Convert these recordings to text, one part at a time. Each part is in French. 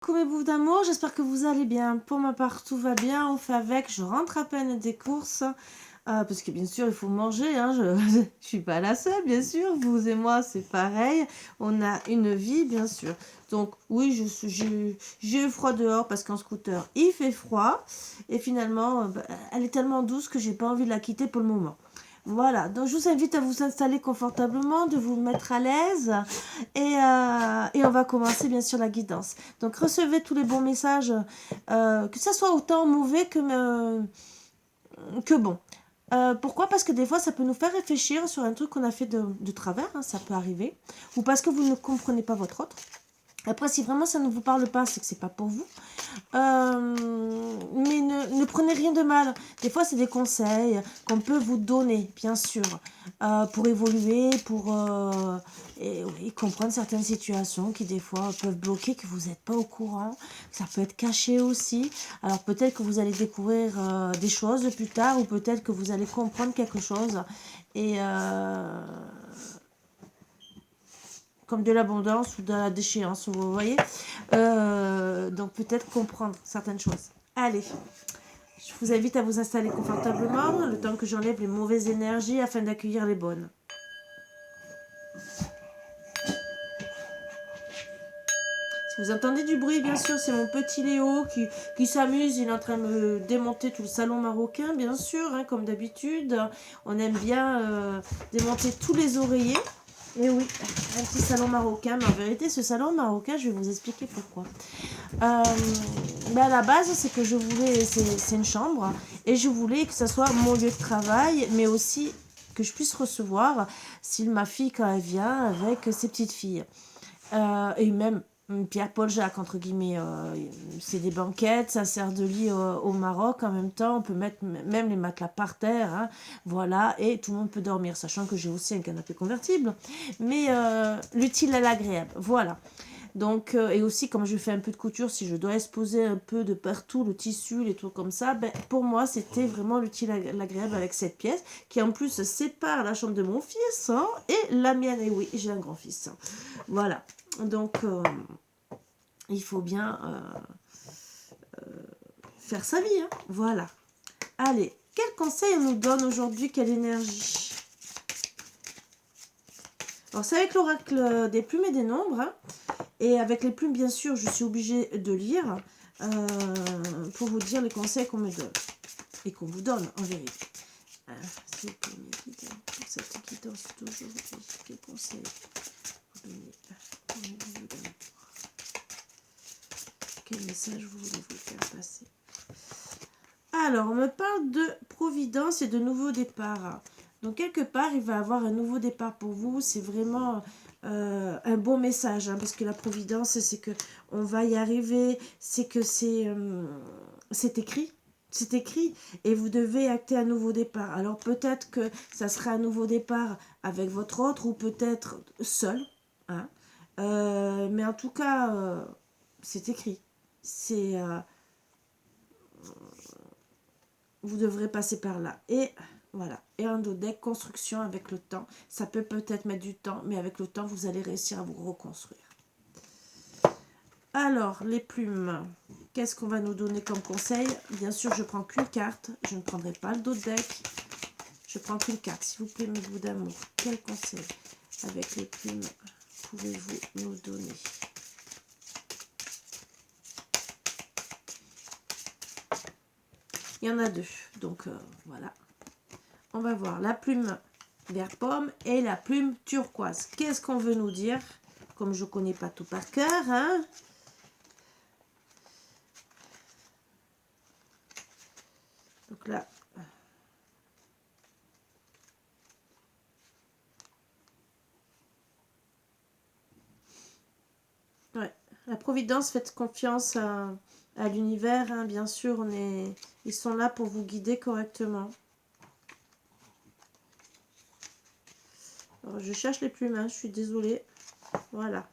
Coucou mes bouts d'amour, j'espère que vous allez bien. Pour ma part, tout va bien, on fait avec. Je rentre à peine des courses, parce que bien sûr, il faut manger. Hein, je suis pas la seule, bien sûr. Vous et moi, c'est pareil. On a une vie, bien sûr. Donc oui, j'ai eu froid dehors parce qu'en scooter, il fait froid. Et finalement, elle est tellement douce que j'ai pas envie de la quitter pour le moment. Voilà, donc je vous invite à vous installer confortablement, de vous mettre à l'aise et on va commencer bien sûr la guidance. Donc recevez tous les bons messages, que ça soit autant mauvais que bon. Pourquoi? Parce que des fois ça peut nous faire réfléchir sur un truc qu'on a fait de travers, hein, ça peut arriver, ou parce que vous ne comprenez pas votre autre. Après, si vraiment ça ne vous parle pas, c'est que c'est pas pour vous. Mais ne prenez rien de mal. Des fois, c'est des conseils qu'on peut vous donner, bien sûr, pour évoluer, pour oui, comprendre certaines situations qui, des fois, peuvent bloquer, que vous n'êtes pas au courant. Ça peut être caché aussi. Alors, peut-être que vous allez découvrir des choses plus tard, ou peut-être que vous allez comprendre quelque chose. Et comme de l'abondance ou de la déchéance, vous voyez. Donc peut-être comprendre certaines choses. Allez, je vous invite à vous installer confortablement, le temps que j'enlève les mauvaises énergies afin d'accueillir les bonnes. Si vous entendez du bruit, bien sûr, c'est mon petit Léo qui s'amuse. Il est en train de me démonter tout le salon marocain, bien sûr, hein, comme d'habitude. On aime bien démonter tous les oreillers. Et oui, un petit salon marocain. Mais en vérité, ce salon marocain, je vais vous expliquer pourquoi. À la base, c'est que je voulais, c'est une chambre, et je voulais que ça soit mon lieu de travail, mais aussi que je puisse recevoir, si ma fille, quand elle vient, avec ses petites filles. Et même Pierre-Paul Jacques, entre guillemets, c'est des banquettes, ça sert de lit au Maroc. En même temps, on peut mettre même les matelas par terre, hein, voilà, et tout le monde peut dormir, sachant que j'ai aussi un canapé convertible. Mais l'utile à l'agréable, voilà. Donc, et aussi, comme je fais un peu de couture, si je dois exposer un peu de partout le tissu, les trucs comme ça, pour moi, c'était vraiment l'utile à l'agréable avec cette pièce, qui en plus sépare la chambre de mon fils, hein, et la mienne. Et oui, j'ai un grand-fils. Hein. Voilà. Donc, il faut bien faire sa vie. Hein. Voilà. Allez, quel conseil on nous donne aujourd'hui? Quelle énergie? Alors, c'est avec l'oracle des plumes et des nombres. Hein. Et avec les plumes, bien sûr, je suis obligée de lire pour vous dire les conseils qu'on me donne. Et qu'on vous donne, en vérité. S'il vous plaît, mes guides, pour cette guidance d'aujourd'hui, quels conseils vous donnez pour vous d'amour? Quel message vous voulez-vous faire passer? Alors, on me parle de providence et de nouveau départ. Donc, quelque part, il va y avoir un nouveau départ pour vous. C'est vraiment un beau message. Hein, parce que la providence, c'est que on va y arriver. C'est que c'est écrit. C'est écrit. Et vous devez acter un nouveau départ. Alors, peut-être que ça sera un nouveau départ avec votre autre ou peut-être seul. Hein. Mais en tout cas, c'est écrit. C'est... vous devrez passer par là. Et voilà. Et un dos deck, construction avec le temps. Ça peut peut-être mettre du temps, mais avec le temps, vous allez réussir à vous reconstruire. Alors, les plumes. Qu'est-ce qu'on va nous donner comme conseil? Bien sûr, je prends qu'une carte. Je ne prendrai pas le dos deck. Je prends qu'une carte. S'il vous plaît, mes bouts d'amour. Quel conseil avec les plumes pouvez-vous nous donner? Il y en a deux. Donc, voilà. On va voir la plume vert pomme et la plume turquoise. Qu'est-ce qu'on veut nous dire? Comme je ne connais pas tout par cœur, hein? Donc là, ouais. La providence, faites confiance à l'univers, hein. Bien sûr, ils sont là pour vous guider correctement. Alors, je cherche les plumes, hein, je suis désolée. Voilà.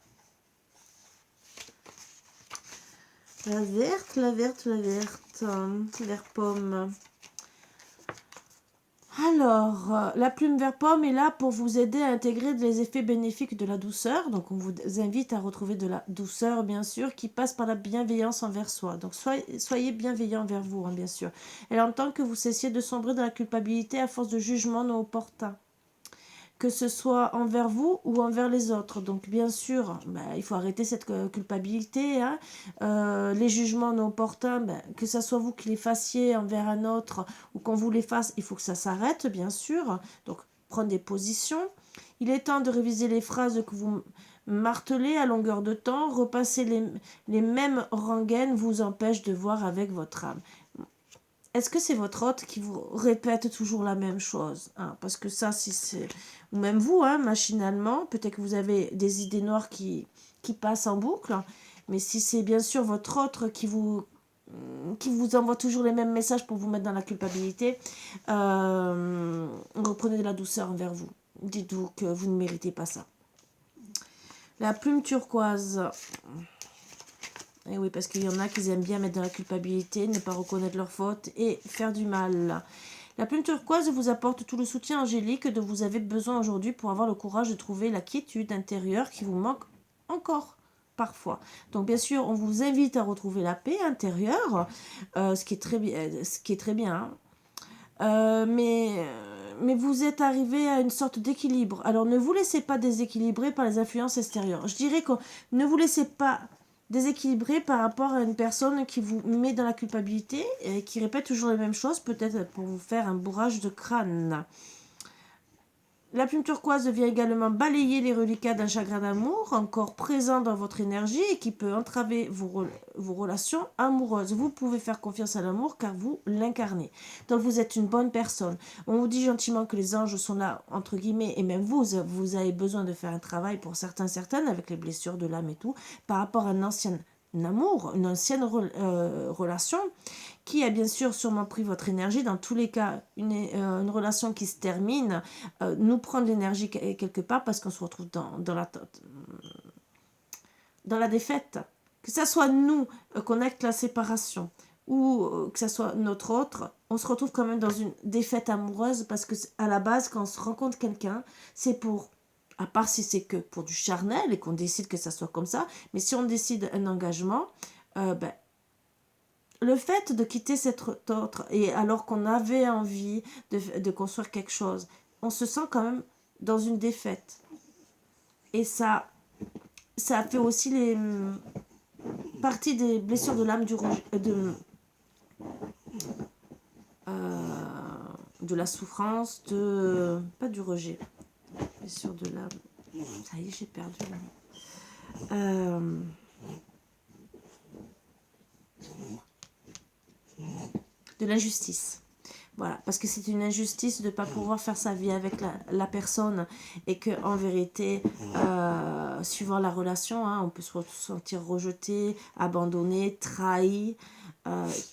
La verte, la verte, la verte. Vert pomme. Alors, la plume vert pomme est là pour vous aider à intégrer les effets bénéfiques de la douceur. Donc, on vous invite à retrouver de la douceur, bien sûr, qui passe par la bienveillance envers soi. Donc, soyez bienveillant envers vous, hein, bien sûr. Elle entend que vous cessiez de sombrer dans la culpabilité à force de jugements non opportuns, que ce soit envers vous ou envers les autres. Donc bien sûr, il faut arrêter cette culpabilité. Hein. Les jugements non opportuns, que ce soit vous qui les fassiez envers un autre ou qu'on vous les fasse, il faut que ça s'arrête, bien sûr. Donc prendre des positions. Il est temps de réviser les phrases que vous martelez à longueur de temps. Repasser les mêmes rengaines vous empêche de voir avec votre âme. Est-ce que c'est votre hôte qui vous répète toujours la même chose, hein? Parce que ça, si c'est... Ou même vous, hein, machinalement, peut-être que vous avez des idées noires qui passent en boucle. Mais si c'est bien sûr votre hôte qui vous envoie toujours les mêmes messages pour vous mettre dans la culpabilité, reprenez de la douceur envers vous. Dites-vous que vous ne méritez pas ça. La plume turquoise... Et oui, parce qu'il y en a qui aiment bien mettre dans la culpabilité, ne pas reconnaître leurs fautes et faire du mal. La plume turquoise vous apporte tout le soutien angélique dont vous avez besoin aujourd'hui pour avoir le courage de trouver la quiétude intérieure qui vous manque encore parfois. Donc bien sûr, on vous invite à retrouver la paix intérieure, ce qui est très bien. Mais vous êtes arrivé à une sorte d'équilibre. Alors ne vous laissez pas déséquilibrer par les influences extérieures. Je dirais que ne vous laissez pas déséquilibré par rapport à une personne qui vous met dans la culpabilité et qui répète toujours les mêmes choses, peut-être pour vous faire un bourrage de crâne. La plume turquoise vient également balayer les reliquats d'un chagrin d'amour encore présent dans votre énergie et qui peut entraver vos relations amoureuses. Vous pouvez faire confiance à l'amour car vous l'incarnez. Donc vous êtes une bonne personne. On vous dit gentiment que les anges sont là, entre guillemets, et même vous avez besoin de faire un travail pour certaines avec les blessures de l'âme et tout, par rapport à un ancien amour, une ancienne relation qui a bien sûr sûrement pris votre énergie. Dans tous les cas, une relation qui se termine nous prend de l'énergie quelque part parce qu'on se retrouve dans la défaite. Que ça soit nous qu'on acte la séparation ou que ça soit notre autre, on se retrouve quand même dans une défaite amoureuse parce que à la base, quand on se rencontre quelqu'un, c'est pour... À part si c'est que pour du charnel et qu'on décide que ça soit comme ça. Mais si on décide un engagement, le fait de quitter cet autre, et alors qu'on avait envie de construire quelque chose, on se sent quand même dans une défaite. Et ça fait aussi partie des blessures de l'âme de la souffrance, pas du rejet. Blessure de l'âme. Ça y est, j'ai perdu. De l'injustice. Voilà, parce que c'est une injustice de ne pas pouvoir faire sa vie avec la personne et que en vérité, suivant la relation, hein, on peut se sentir rejeté, abandonné, trahi,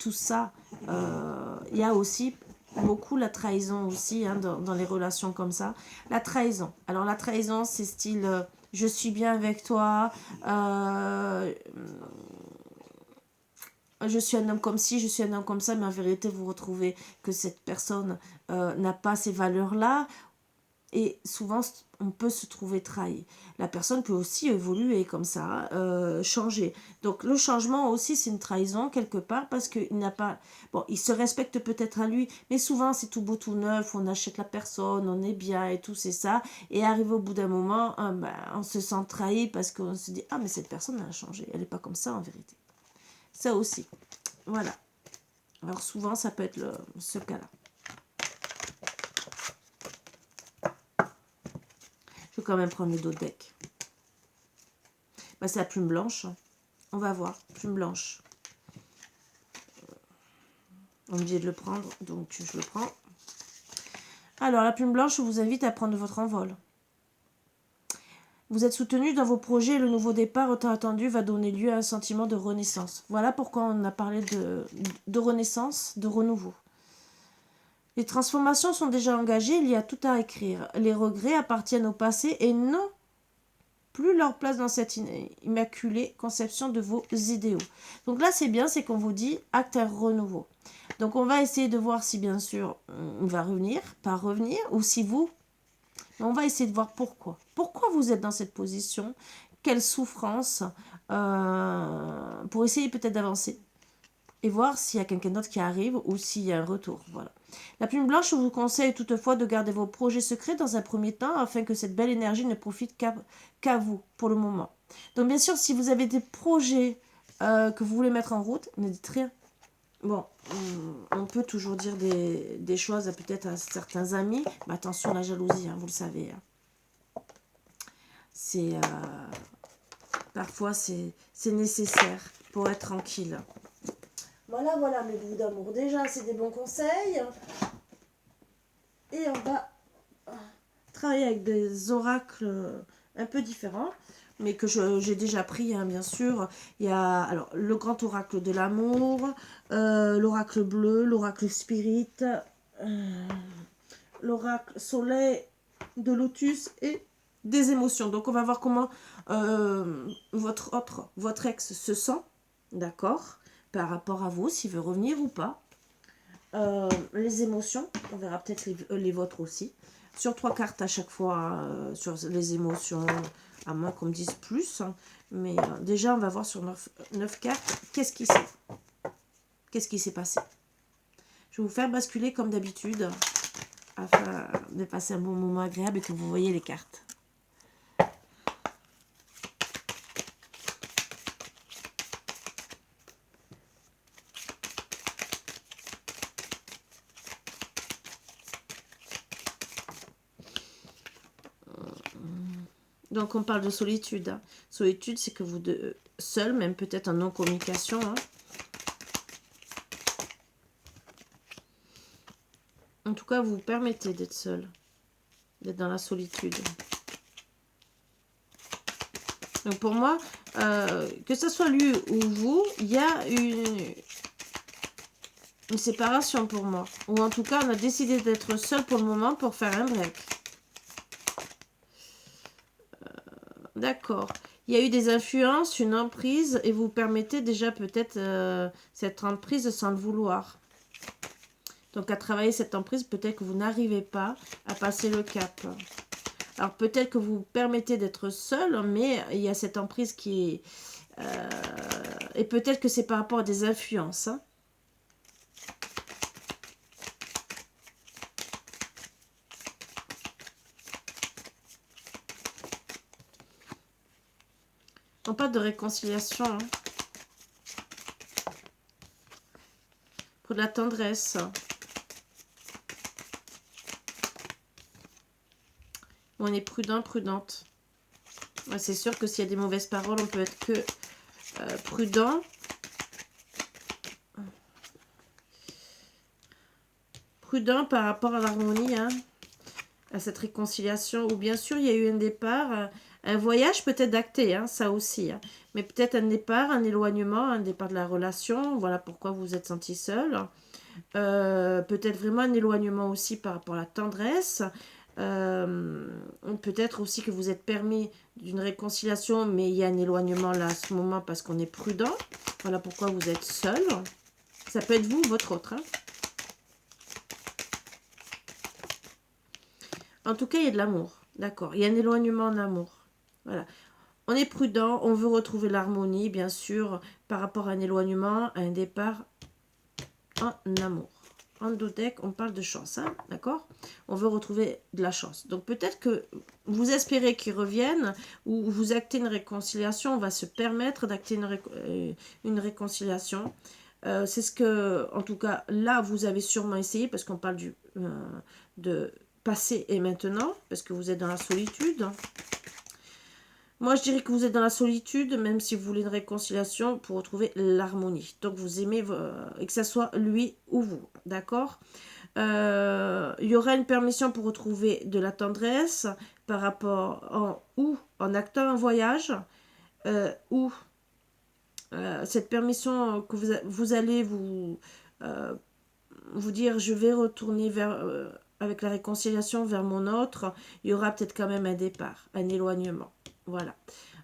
tout ça. Il y a aussi beaucoup la trahison aussi, hein, dans les relations comme ça. La trahison. Alors la trahison, c'est style je suis bien avec toi, je suis un homme comme ci, je suis un homme comme ça, mais en vérité, vous retrouvez que cette personne n'a pas ces valeurs-là. Et souvent, on peut se trouver trahi. La personne peut aussi évoluer comme ça, changer. Donc, le changement aussi, c'est une trahison quelque part parce qu'il n'a pas... Bon, il se respecte peut-être à lui, mais souvent, c'est tout beau, tout neuf. On achète la personne, on est bien et tout, c'est ça. Et arrivé au bout d'un moment, on se sent trahi parce qu'on se dit « Ah, mais cette personne, elle a changé. Elle n'est pas comme ça en vérité. » Ça aussi. Voilà. Alors souvent, ça peut être ce cas-là. Je vais quand même prendre le dos de deck. C'est la plume blanche. On va voir. Plume blanche. On me dit de le prendre, donc je le prends. Alors, la plume blanche vous invite à prendre votre envol. Vous êtes soutenu dans vos projets et le nouveau départ tant attendu va donner lieu à un sentiment de renaissance. Voilà pourquoi on a parlé de renaissance, de renouveau. Les transformations sont déjà engagées, il y a tout à écrire. Les regrets appartiennent au passé et non plus leur place dans cette immaculée conception de vos idéaux. Donc là, c'est bien, c'est qu'on vous dit acte un renouveau. Donc on va essayer de voir si bien sûr on va revenir, pas revenir, ou si vous, on va essayer de voir pourquoi. Pourquoi vous êtes dans cette position, quelle souffrance, pour essayer peut-être d'avancer et voir s'il y a quelqu'un d'autre qui arrive ou s'il y a un retour. Voilà. La plume blanche vous conseille toutefois de garder vos projets secrets dans un premier temps afin que cette belle énergie ne profite qu'à vous pour le moment. Donc bien sûr, si vous avez des projets que vous voulez mettre en route, ne dites rien. Bon, on peut toujours dire des choses peut-être à certains amis, mais attention à la jalousie, hein, vous le savez. Hein. C'est parfois c'est nécessaire pour être tranquille. Voilà, voilà mes bouts d'amour. Déjà, c'est des bons conseils. Et on va travailler avec des oracles un peu différents, mais que j'ai déjà pris, hein, bien sûr. Il y a alors le grand oracle de l'amour, l'oracle bleu, l'oracle spirit, l'oracle soleil de lotus et des émotions. Donc, on va voir comment votre ex se sent, d'accord, par rapport à vous, s'il veut revenir ou pas. Les émotions, on verra peut-être les vôtres aussi. Sur 3 cartes à chaque fois, sur les émotions, à moins qu'on me dise plus. Hein. Mais déjà, on va voir sur 9 cartes, qu'est-ce qui s'est passé. Je vais vous faire basculer comme d'habitude, afin de passer un bon moment agréable et que vous voyez les cartes. Donc, on parle de solitude. Hein. Solitude, c'est que vous deux, seul, même peut-être en non-communication. Hein. En tout cas, vous vous permettez d'être seul. D'être dans la solitude. Donc, pour moi, que ce soit lui ou vous, il y a une séparation pour moi. Ou en tout cas, on a décidé d'être seul pour le moment pour faire un break. D'accord. Il y a eu des influences, une emprise, et vous permettez déjà peut-être cette emprise sans le vouloir. Donc, à travailler cette emprise, peut-être que vous n'arrivez pas à passer le cap. Alors, peut-être que vous permettez d'être seul, mais il y a cette emprise qui est... et peut-être que c'est par rapport à des influences. Hein. On parle de réconciliation. Hein. Pour de la tendresse. On est prudent, prudente. Ouais, c'est sûr que s'il y a des mauvaises paroles, on peut être que prudent. Prudent par rapport à l'harmonie, hein, à cette réconciliation. Ou bien sûr, il y a eu un départ, un voyage peut-être d'acté, hein, ça aussi. Hein, mais peut-être un départ, un éloignement, un départ de la relation. Voilà pourquoi vous vous êtes senti seul. Peut-être vraiment un éloignement aussi par rapport à la tendresse. Peut-être aussi que vous êtes permis d'une réconciliation, mais il y a un éloignement là à ce moment parce qu'on est prudent. Voilà pourquoi vous êtes seul. Ça peut être vous ou votre autre. Hein. En tout cas, il y a de l'amour. D'accord. Il y a un éloignement en amour. Voilà. On est prudent. On veut retrouver l'harmonie, bien sûr, par rapport à un éloignement, à un départ en amour. En deck, on parle de chance, hein, d'accord? On veut retrouver de la chance. Donc peut-être que vous espérez qu'ils reviennent ou vous actez une réconciliation. On va se permettre d'acter une réconciliation. C'est ce que, en tout cas, là, vous avez sûrement essayé parce qu'on parle de passé et maintenant, parce que vous êtes dans la solitude. Moi, je dirais que vous êtes dans la solitude, même si vous voulez une réconciliation pour retrouver l'harmonie. Donc, vous aimez, et que ce soit lui ou vous, d'accord? Il y aura une permission pour retrouver de la tendresse par rapport en actant un voyage, ou cette permission que vous allez vous dire, je vais retourner avec la réconciliation vers mon autre, il y aura peut-être quand même un départ, un éloignement. Voilà.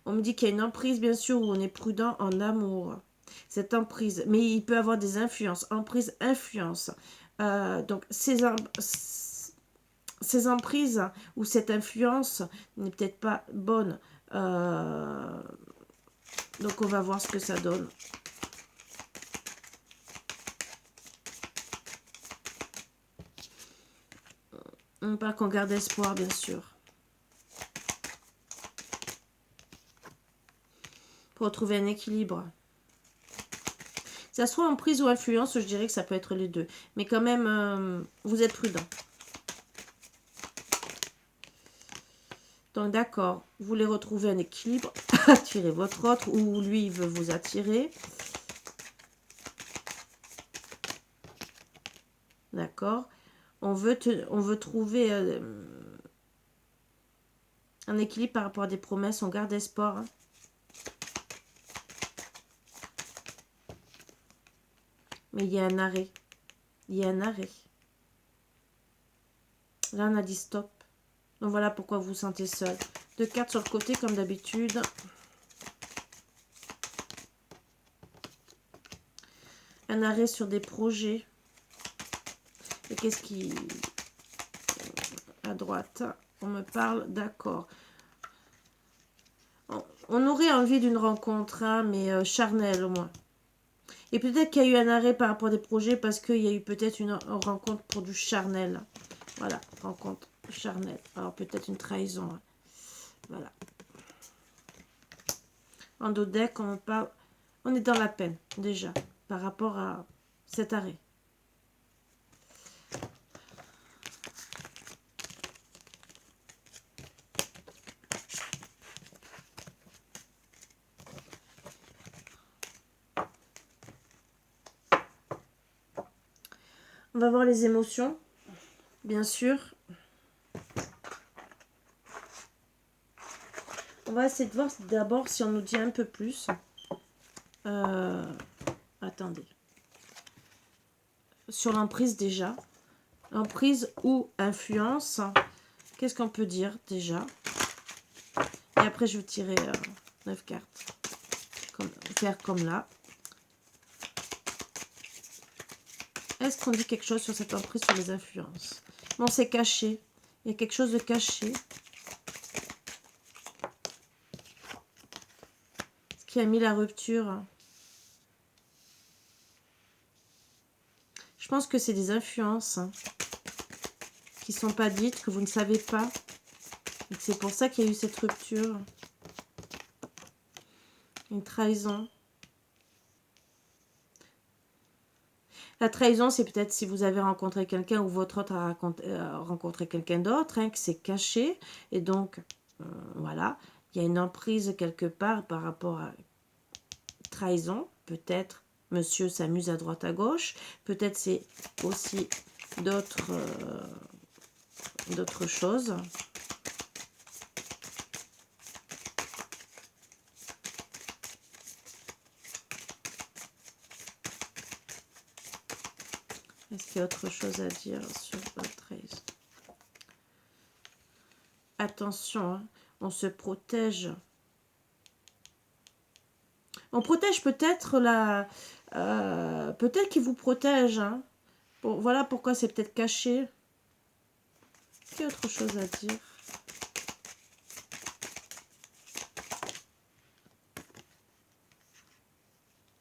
On me dit qu'il y a une emprise, bien sûr, où on est prudent en amour. Cette emprise, mais il peut avoir des influences. Emprise, influence. Donc, ces emprises ou cette influence n'est peut-être pas bonne. Donc, on va voir ce que ça donne. On parle qu'on garde espoir, bien sûr. Pour retrouver un équilibre. Que ça soit emprise ou influence, je dirais que ça peut être les deux. Mais quand même, vous êtes prudent. Donc d'accord, vous voulez retrouver un équilibre, attirer votre autre, ou lui, il veut vous attirer. D'accord. On veut trouver un équilibre par rapport à des promesses, on garde espoir. Hein. Mais il y a un arrêt. Il y a un arrêt. Là, on a dit stop. Donc voilà pourquoi vous vous sentez seul. 2 cartes sur le côté, comme d'habitude. Un arrêt sur des projets. Et qu'est-ce qui... À droite, on me parle, d'accord. On aurait envie d'une rencontre, hein, mais charnelle au moins. Et peut-être qu'il y a eu un arrêt par rapport à des projets parce qu'il y a eu peut-être une rencontre pour du charnel. Voilà, rencontre charnelle. Alors peut-être une trahison. Hein. Voilà. En dos deck, on parle. On est dans la peine déjà par rapport à cet arrêt. On va voir les émotions, bien sûr. On va essayer de voir d'abord si on nous dit un peu plus. Attendez. Sur l'emprise déjà. Emprise ou influence. Qu'est-ce qu'on peut dire déjà? Et après, je vais tirer 9 cartes. Faire comme là. Est-ce qu'on dit quelque chose sur cette emprise, sur les influences? Bon, c'est caché. Il y a quelque chose de caché. Ce qui a mis la rupture. Je pense que c'est des influences qui ne sont pas dites, que vous ne savez pas. C'est pour ça qu'il y a eu cette rupture. Une trahison. La trahison, c'est peut-être si vous avez rencontré quelqu'un ou votre autre a rencontré quelqu'un d'autre, hein, que c'est caché. Et donc, voilà, il y a une emprise quelque part par rapport à trahison. Peut-être monsieur s'amuse à droite à gauche. Peut-être c'est aussi d'autres choses. Est-ce qu'il y a autre chose à dire sur la trahison? Attention, hein, on se protège. On protège peut-être la... peut-être qu'il vous protège. Hein. Bon, voilà pourquoi c'est peut-être caché. Est-ce qu'il y a autre chose à dire?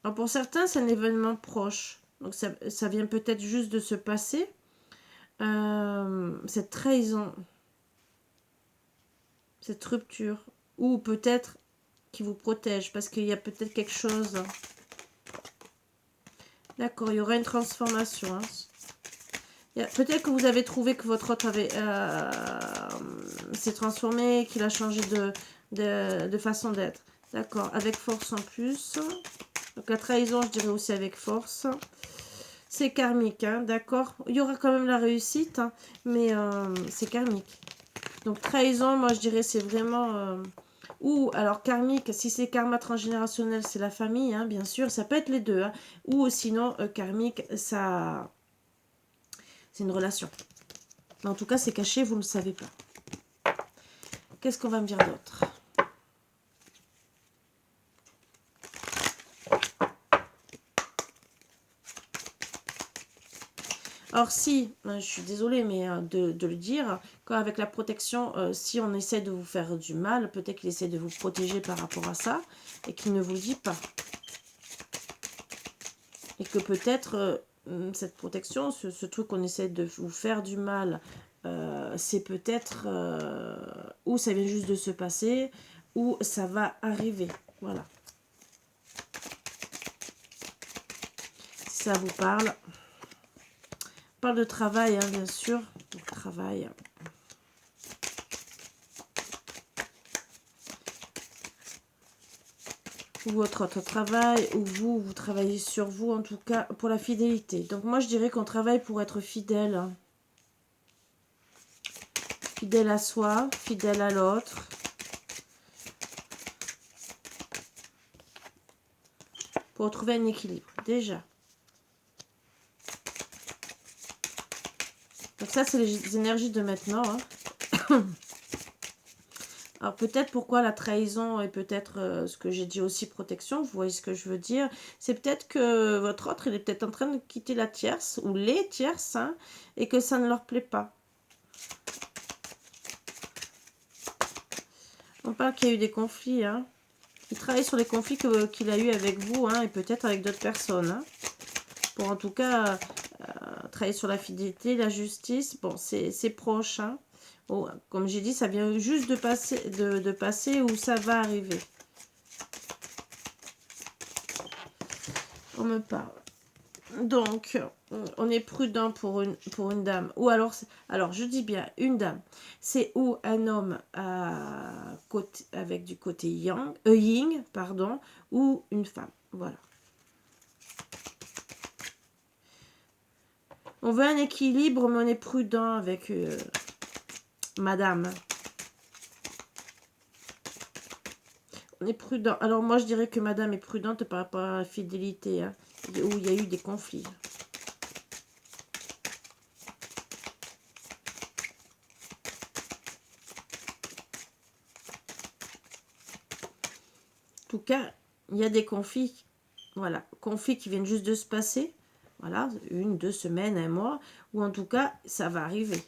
Alors pour certains, c'est un événement proche. Donc ça vient peut-être juste de se passer. Cette trahison. Cette rupture. Ou peut-être qui vous protège. Parce qu'il y a peut-être quelque chose. D'accord, il y aura une transformation. Hein. Peut-être que vous avez trouvé que votre autre s'est transformé, qu'il a changé de façon d'être. D'accord, avec force en plus. Donc la trahison, je dirais aussi avec force. C'est karmique, hein, d'accord. Il y aura quand même la réussite, hein, mais c'est karmique. Donc trahison, moi je dirais c'est vraiment... ou alors karmique, si c'est karma transgénérationnel, c'est la famille, hein, bien sûr. Ça peut être les deux. Hein, ou sinon, karmique, ça... c'est une relation. Mais en tout cas, c'est caché, vous ne le savez pas. Qu'est-ce qu'on va me dire d'autre? Alors si, je suis désolée, mais de le dire, quand avec la protection, si on essaie de vous faire du mal, peut-être qu'il essaie de vous protéger par rapport à ça, et qu'il ne vous le dit pas. Et que peut-être cette protection, ce truc qu'on essaie de vous faire du mal, c'est peut-être ou ça vient juste de se passer, ou ça va arriver. Voilà. Si ça vous parle. On parle de travail, hein, bien sûr. Le travail. Ou votre autre travail, ou vous travaillez sur vous, en tout cas, pour la fidélité. Donc moi, je dirais qu'on travaille pour être fidèle. Hein. Fidèle à soi, fidèle à l'autre. Pour retrouver un équilibre, déjà. Donc ça, c'est les énergies de maintenant. Hein. Alors peut-être pourquoi la trahison et peut-être ce que j'ai dit aussi protection, vous voyez ce que je veux dire. C'est peut-être que votre autre, il est peut-être en train de quitter la tierce ou les tierces hein, et que ça ne leur plaît pas. On parle qu'il y a eu des conflits. Hein. Il travaille sur les conflits qu'il a eu avec vous hein, et peut-être avec d'autres personnes. Hein. Pour en tout cas travailler sur la fidélité, la justice. Bon, c'est proche. Hein. Oh, comme j'ai dit, ça vient juste de passer où ça va arriver. On me parle. Donc, on est prudent pour une dame. Ou alors je dis bien une dame. C'est ou un homme avec du côté yin, pardon, ou une femme. Voilà. On veut un équilibre, mais on est prudent avec madame. On est prudent. Alors moi, je dirais que madame est prudente par rapport à la fidélité, hein, où il y a eu des conflits. En tout cas, il y a des conflits, voilà, conflits qui viennent juste de se passer, voilà, 1, 2 semaines, 1 mois, ou en tout cas, ça va arriver.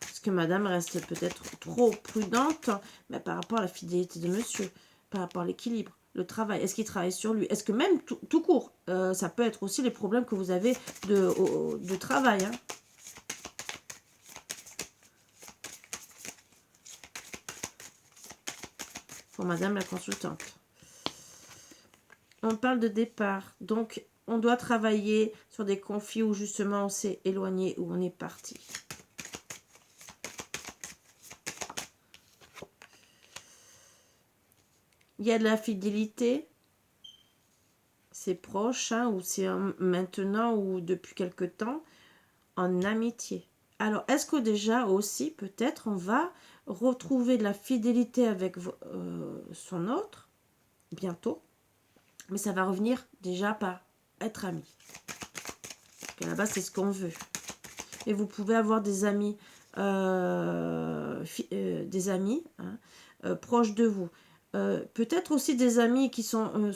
Parce que madame reste peut-être trop prudente, mais par rapport à la fidélité de monsieur, par rapport à l'équilibre, le travail, est-ce qu'il travaille sur lui? Est-ce que même tout court, ça peut être aussi les problèmes que vous avez de travail, hein. Pour madame la consultante. On parle de départ, donc on doit travailler sur des conflits où justement on s'est éloigné, où on est parti. Il y a de la fidélité, c'est proche, hein, ou c'est maintenant ou depuis quelque temps, en amitié. Alors, est-ce que déjà aussi, peut-être, on va retrouver de la fidélité avec son autre, bientôt, mais ça va revenir déjà par être ami. Parce qu'à la base, c'est ce qu'on veut. Et vous pouvez avoir des amis, hein, proches de vous. Peut-être aussi des amis qui sont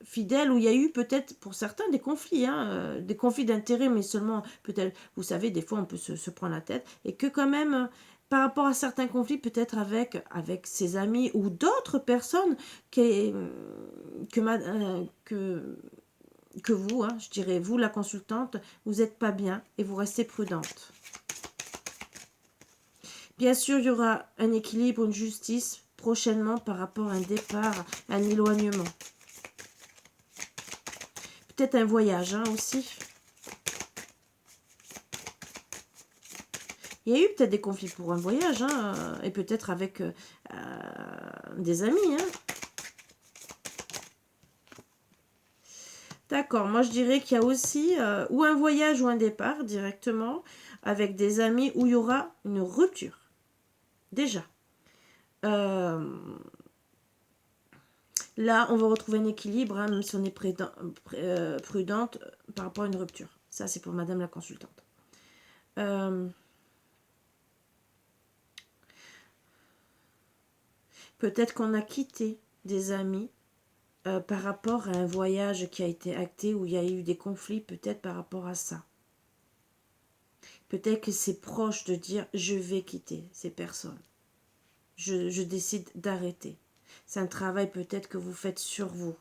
fidèles, où il y a eu peut-être pour certains des conflits, hein, des conflits d'intérêts, mais seulement peut-être, vous savez, des fois on peut se prendre la tête, et que quand même, par rapport à certains conflits, peut-être avec ses amis ou d'autres personnes que vous, hein, je dirais, vous la consultante, vous n'êtes pas bien et vous restez prudente. Bien sûr, il y aura un équilibre, une justice prochainement par rapport à un départ, un éloignement. Peut-être un voyage hein, aussi. Il y a eu peut-être des conflits pour un voyage, hein, et peut-être avec des amis. Hein. D'accord, moi je dirais qu'il y a aussi ou un voyage ou un départ directement avec des amis où il y aura une rupture. Déjà. Là, on va retrouver un équilibre, hein, même si on est prudente par rapport à une rupture. Ça, c'est pour madame la consultante. Peut-être qu'on a quitté des amis par rapport à un voyage qui a été acté, où il y a eu des conflits, peut-être par rapport à ça. Peut-être que c'est proche de dire je vais quitter ces personnes. Je décide d'arrêter. C'est un travail peut-être que vous faites sur vous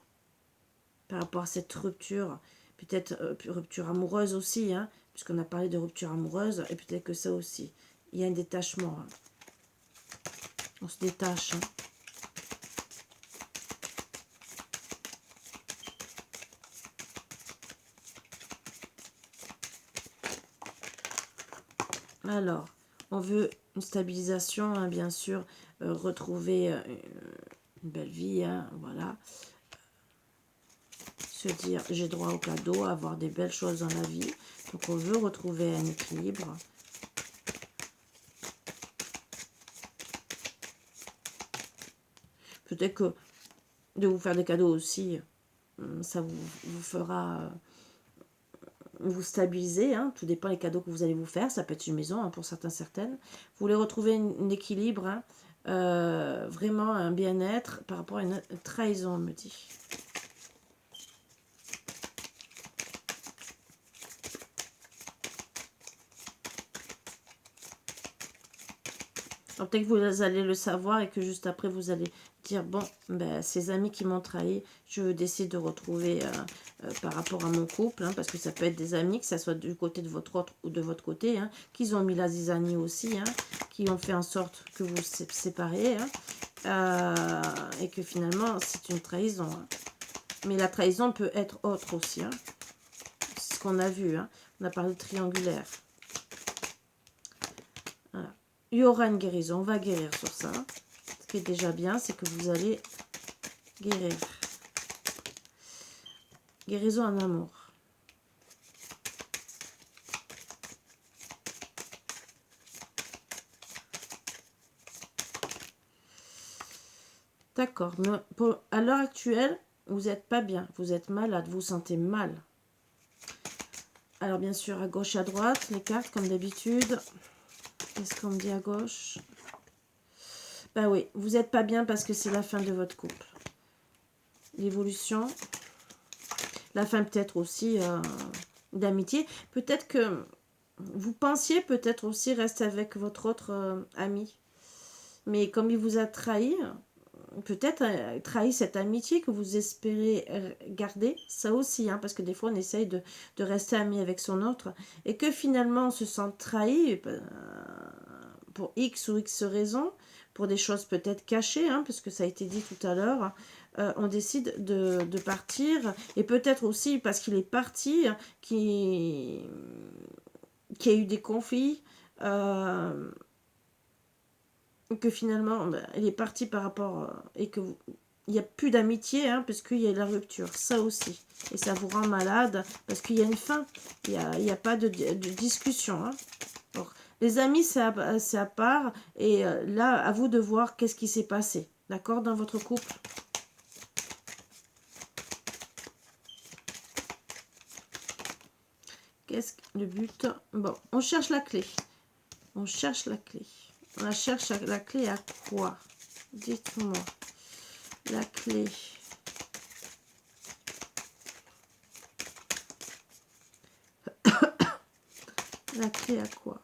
par rapport à cette rupture. Peut-être rupture amoureuse aussi, hein, puisqu'on a parlé de rupture amoureuse, et peut-être que ça aussi. Il y a un détachement. Hein. On se détache. Hein. Alors, on veut une stabilisation, hein, bien sûr, retrouver une belle vie, hein, voilà. Se dire, j'ai droit au cadeau, avoir des belles choses dans la vie. Donc, on veut retrouver un équilibre. Peut-être que de vous faire des cadeaux aussi, ça vous fera vous stabiliser, hein, tout dépend des cadeaux que vous allez vous faire, ça peut être une maison, hein, pour certaines. Vous voulez retrouver un équilibre, hein, vraiment un bien-être par rapport à une trahison, on me dit. Alors peut-être que vous allez le savoir et que juste après vous allez dire, bon, ben, ces amis qui m'ont trahi, je décide de retrouver par rapport à mon couple, hein, parce que ça peut être des amis, que ça soit du côté de votre autre ou de votre côté, hein, qu'ils ont mis la zizanie aussi, hein, qui ont fait en sorte que vous vous séparez, hein, et que finalement c'est une trahison. Hein. Mais la trahison peut être autre aussi, hein. C'est ce qu'on a vu, hein. On a parlé de triangulaire. Voilà. Il y aura une guérison, on va guérir sur ça. Ce qui est déjà bien, c'est que vous allez guérir. Guérison en amour. D'accord, mais à l'heure actuelle, vous n'êtes pas bien, vous êtes malade, vous vous sentez mal. Alors bien sûr, à gauche, à droite, les cartes comme d'habitude. Qu'est-ce qu'on me dit à gauche? Bah oui, vous n'êtes pas bien parce que c'est la fin de votre couple. L'évolution. La fin peut-être aussi d'amitié. Peut-être que vous pensiez peut-être aussi rester avec votre autre ami. Mais comme il vous a trahi, peut-être trahi cette amitié que vous espérez garder, ça aussi, hein, parce que des fois on essaye de rester ami avec son autre, et que finalement on se sent trahi pour X ou X raisons, pour des choses peut-être cachées, hein, parce que ça a été dit tout à l'heure, on décide de partir, et peut-être aussi parce qu'il est parti, qu'il y a eu des conflits, que finalement il est parti par rapport et que il n'y a plus d'amitié, hein, parce qu'il y a la rupture, ça aussi, et ça vous rend malade parce qu'il y a une fin, il n'y a pas de discussion, hein. Alors, les amis c'est à part, et là à vous de voir qu'est-ce qui s'est passé, d'accord, dans votre couple. Qu'est-ce que le but? Bon, on cherche la clé, on cherche la clé. On la cherche la clé à quoi? Dites-moi. La clé. La clé à quoi?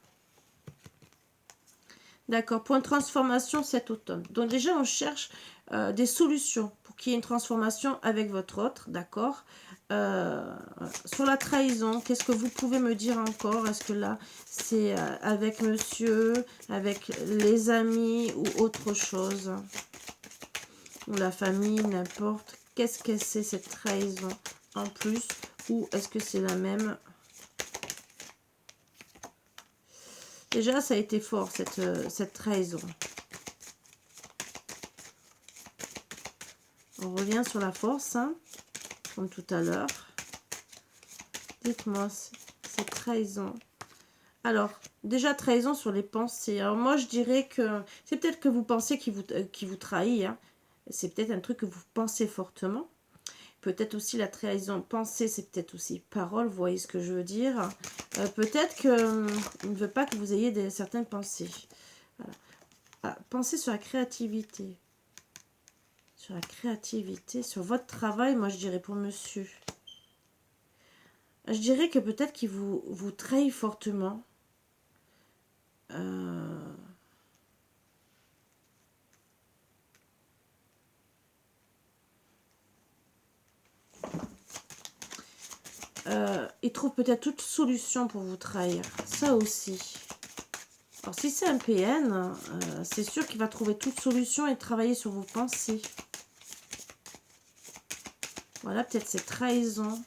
D'accord. Pour une transformation cet automne. Donc déjà, on cherche des solutions pour qu'il y ait une transformation avec votre autre. D'accord. Sur la trahison, qu'est-ce que vous pouvez me dire encore? Est-ce que là, c'est avec monsieur, avec les amis ou autre chose? Ou la famille, n'importe. Qu'est-ce que c'est cette trahison en plus? Ou est-ce que c'est la même? Déjà, ça a été fort, cette trahison. On revient sur la force, hein, comme tout à l'heure. Dites-moi, cette trahison. Alors, déjà, trahison sur les pensées. Alors, moi, je dirais que c'est peut-être que vous pensez qu'il vous trahit, hein. C'est peut-être un truc que vous pensez fortement. Peut-être aussi la trahison. Penser, c'est peut-être aussi parole. Vous voyez ce que je veux dire? Peut-être qu'il ne veut pas que vous ayez certaines pensées. Voilà. Ah, pensez sur la créativité. Sur la créativité, sur votre travail, moi je dirais pour monsieur. Je dirais que peut-être qu'il vous trahit fortement. il trouve peut-être toute solution pour vous trahir. Ça aussi. Alors, si c'est un PN, c'est sûr qu'il va trouver toute solution et travailler sur vos pensées. Voilà, peut-être c'est trahison.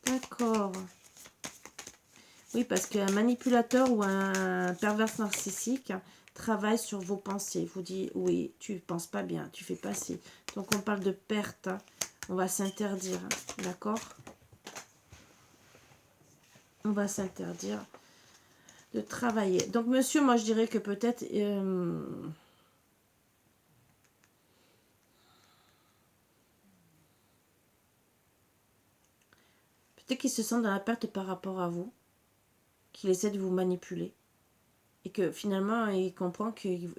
D'accord. Oui, parce qu'un manipulateur ou un pervers narcissique travaille sur vos pensées. Il vous dit, oui, tu ne penses pas bien, tu fais pas ci. Donc, on parle de perte. Hein. On va s'interdire. Hein. D'accord? On va s'interdire de travailler. Donc, monsieur, moi, je dirais que peut-être... peut-être qu'il se sent dans la perte par rapport à vous. Qu'il essaie de vous manipuler. Et que finalement, il comprend qu'il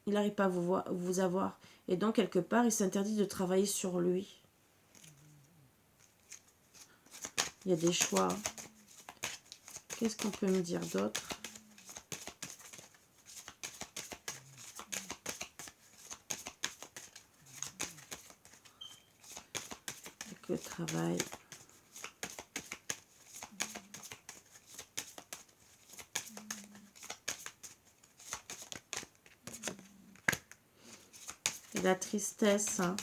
n'arrive pas à vous avoir. Et donc, quelque part, il s'interdit de travailler sur lui. Il y a des choix. Qu'est-ce qu'on peut me dire d'autre? Avec le travail. Et la tristesse. Hein.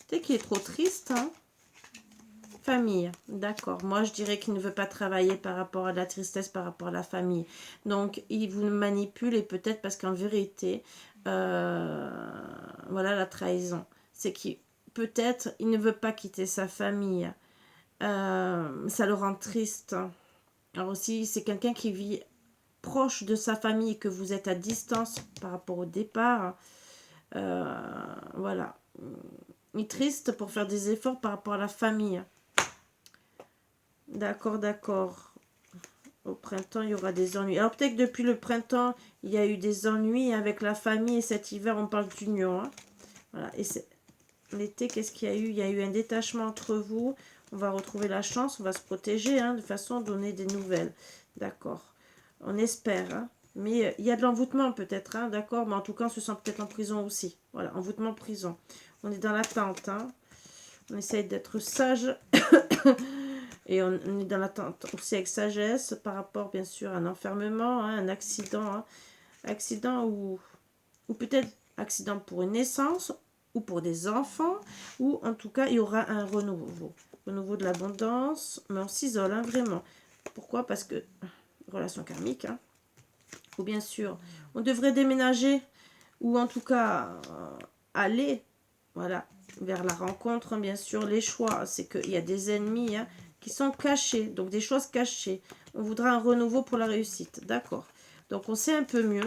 Peut-être qu'il est trop triste. Hein. Famille, d'accord. Moi, je dirais qu'il ne veut pas travailler par rapport à la tristesse, par rapport à la famille. Donc, il vous manipule et peut-être parce qu'en vérité, voilà la trahison. C'est qu'il peut-être il ne veut pas quitter sa famille. Ça le rend triste. Alors aussi, c'est quelqu'un qui vit proche de sa famille et que vous êtes à distance par rapport au départ. Voilà. Il est triste pour faire des efforts par rapport à la famille. D'accord, d'accord. Au printemps, il y aura des ennuis. Alors peut-être que depuis le printemps, il y a eu des ennuis avec la famille. Et cet hiver, on parle d'union. Hein. Voilà. Et l'été, qu'est-ce qu'il y a eu? Il y a eu un détachement entre vous. On va retrouver la chance. On va se protéger hein, de façon à donner des nouvelles. D'accord. On espère. Hein. Mais il y a de l'envoûtement peut-être. Hein, d'accord. Mais en tout cas, on se sent peut-être en prison aussi. Voilà. Envoûtement, prison. On est dans l'attente. Hein. On essaye d'être sage. Et on est dans l'attente aussi avec sagesse par rapport bien sûr à un enfermement, hein, un accident. Hein, accident ou peut-être accident pour une naissance ou pour des enfants. Ou en tout cas il y aura un renouveau. Renouveau de l'abondance. Mais on s'isole hein, vraiment. Pourquoi? Parce que relation karmique. Hein, ou bien sûr on devrait déménager. Ou en tout cas aller voilà, vers la rencontre. Bien sûr les choix. C'est qu'il y a des ennemis. Hein, qui sont cachés, donc des choses cachées. On voudra un renouveau pour la réussite, d'accord. Donc on sait un peu mieux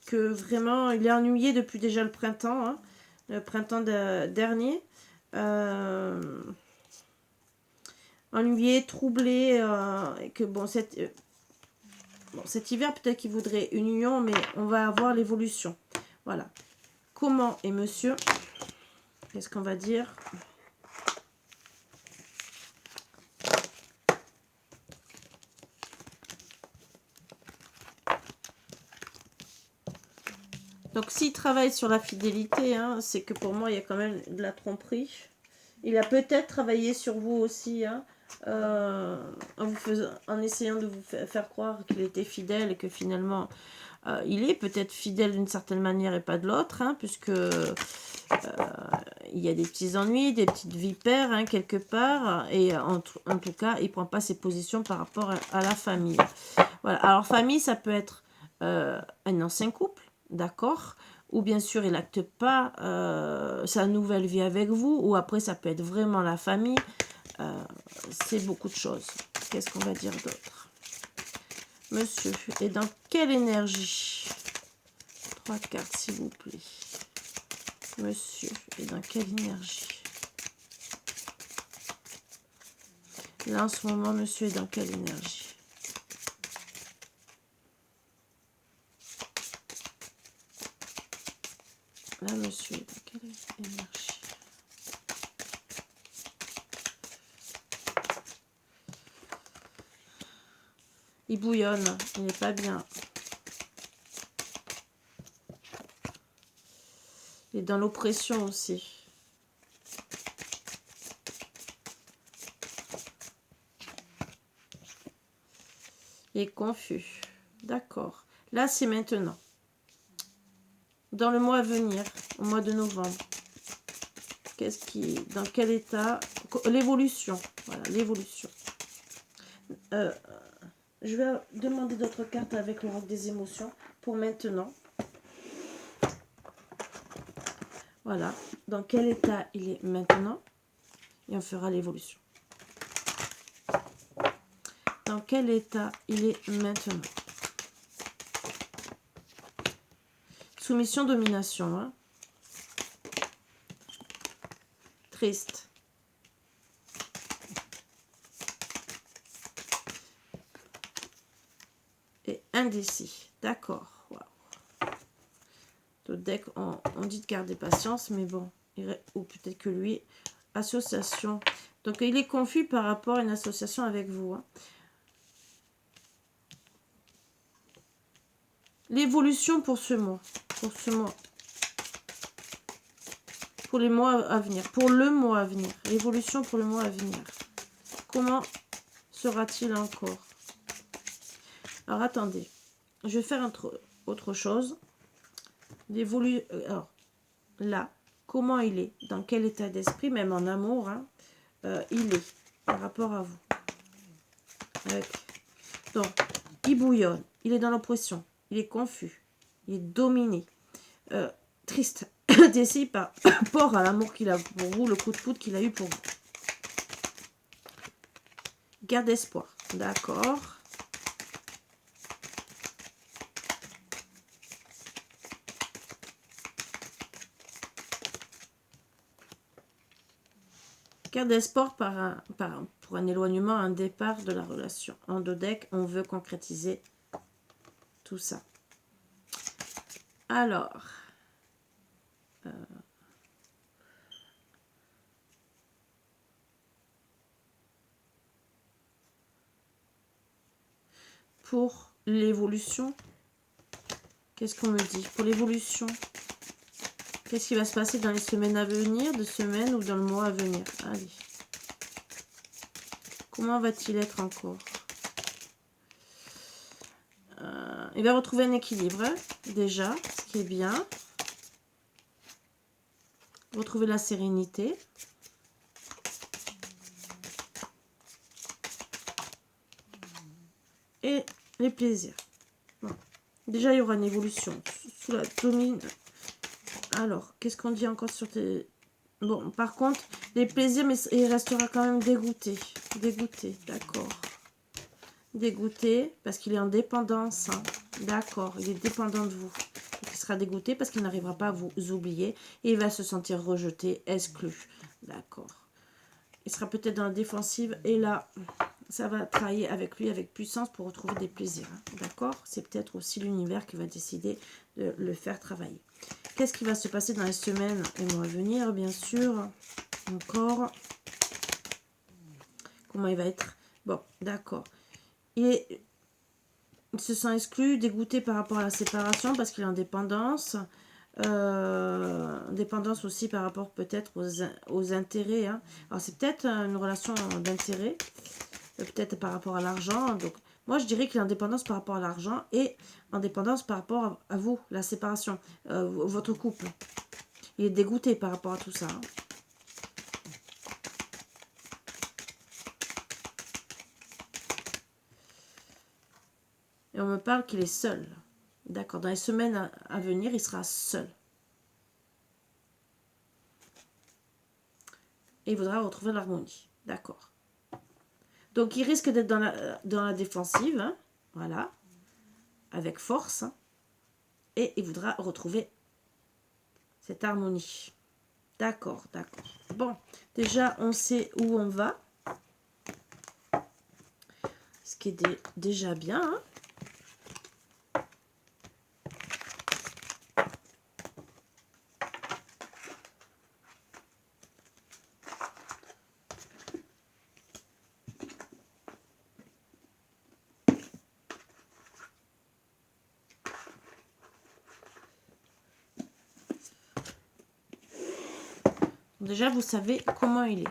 que vraiment il est ennuyé depuis déjà le printemps, hein, le printemps dernier. Ennuyé, troublé, et que bon, cet hiver peut-être qu'il voudrait une union, mais on va avoir l'évolution. Voilà. Comment et monsieur, qu'est-ce qu'on va dire ? Donc, s'il travaille sur la fidélité, hein, c'est que pour moi, il y a quand même de la tromperie. Il a peut-être travaillé sur vous aussi, hein, en essayant de vous faire croire qu'il était fidèle et que finalement, il est peut-être fidèle d'une certaine manière et pas de l'autre, hein, puisque il y a des petits ennuis, des petites vipères, hein, quelque part. Et en tout cas, il ne prend pas ses positions par rapport à la famille. Voilà. Alors, famille, ça peut être un ancien couple. D'accord, ou bien sûr il n'acte pas sa nouvelle vie avec vous, ou après ça peut être vraiment la famille, c'est beaucoup de choses. Qu'est-ce qu'on va dire d'autre? Monsieur est dans quelle énergie? 3 cartes s'il vous plaît. Monsieur est dans quelle énergie? Là en ce moment monsieur est dans quelle énergie? Là, monsieur, dans quelle énergie? Il bouillonne, il n'est pas bien. Il est dans l'oppression aussi. Il est confus. D'accord. Là, c'est maintenant. Dans le mois à venir, au mois de novembre. Qu'est-ce qui... Dans quel état? L'évolution. Voilà, l'évolution. Je vais demander d'autres cartes avec le roc des émotions pour maintenant. Voilà. Dans quel état il est maintenant? Et on fera l'évolution. Dans quel état il est maintenant? Soumission, domination. Hein. Triste. Et indécis. D'accord. Wow. Le deck, on dit de garder patience, mais bon. Ou peut-être que lui. Association. Donc, il est confus par rapport à une association avec vous. Hein. L'évolution pour ce mois. Pour ce mois. Pour les mois à venir. Pour le mois à venir. L'évolution pour le mois à venir. Comment sera-t-il encore? Alors, attendez. Je vais faire autre chose. Alors, là, comment il est? Dans quel état d'esprit? Même en amour, hein, il est par rapport à vous. Donc, il bouillonne. Il est dans l'oppression. Il est confus. Il est dominé. Triste. Décis par rapport à l'amour qu'il a pour vous, le coup de foudre qu'il a eu pour vous. Garde espoir. D'accord. Garde espoir pour un éloignement, un départ de la relation. En deux decks, on veut concrétiser tout ça. Alors... pour l'évolution, qu'est-ce qu'on me dit? Pour l'évolution, qu'est-ce qui va se passer dans les semaines à venir, 2 semaines ou dans le mois à venir? Allez. Comment va-t-il être encore? Il va retrouver un équilibre, hein, déjà, ce qui est bien. Retrouver la sérénité. Et les plaisirs. Bon. Déjà, il y aura une évolution sous la domine. Alors, qu'est-ce qu'on dit encore sur tes... Bon, par contre, les plaisirs, mais il restera quand même dégoûté. Dégoûté, d'accord. Dégoûté, parce qu'il est en dépendance. Hein. D'accord, il est dépendant de vous. Donc, il sera dégoûté parce qu'il n'arrivera pas à vous oublier. Et il va se sentir rejeté, exclu. D'accord. Il sera peut-être dans la défensive. Et là, ça va travailler avec lui, avec puissance, pour retrouver des plaisirs. Hein. D'accord. C'est peut-être aussi l'univers qui va décider de le faire travailler. Qu'est-ce qui va se passer dans les semaines et mois à venir, bien sûr. Encore. Comment il va être? Bon, d'accord. Il se sent exclu, dégoûté par rapport à la séparation parce qu'il est en dépendance. Dépendance aussi par rapport peut-être aux intérêts. Hein. Alors, c'est peut-être une relation d'intérêt. Peut-être par rapport à l'argent. Donc, moi, je dirais qu'il est en dépendance par rapport à l'argent et en dépendance par rapport à vous, la séparation, votre couple. Il est dégoûté par rapport à tout ça. Hein. Et on me parle qu'il est seul. D'accord. Dans les semaines à venir, il sera seul. Et il voudra retrouver l'harmonie. D'accord. Donc, il risque d'être dans la défensive. Hein, voilà. Avec force. Hein, et il voudra retrouver cette harmonie. D'accord, d'accord. Bon, déjà, on sait où on va. Ce qui est déjà bien. Hein. Déjà, vous savez comment il est.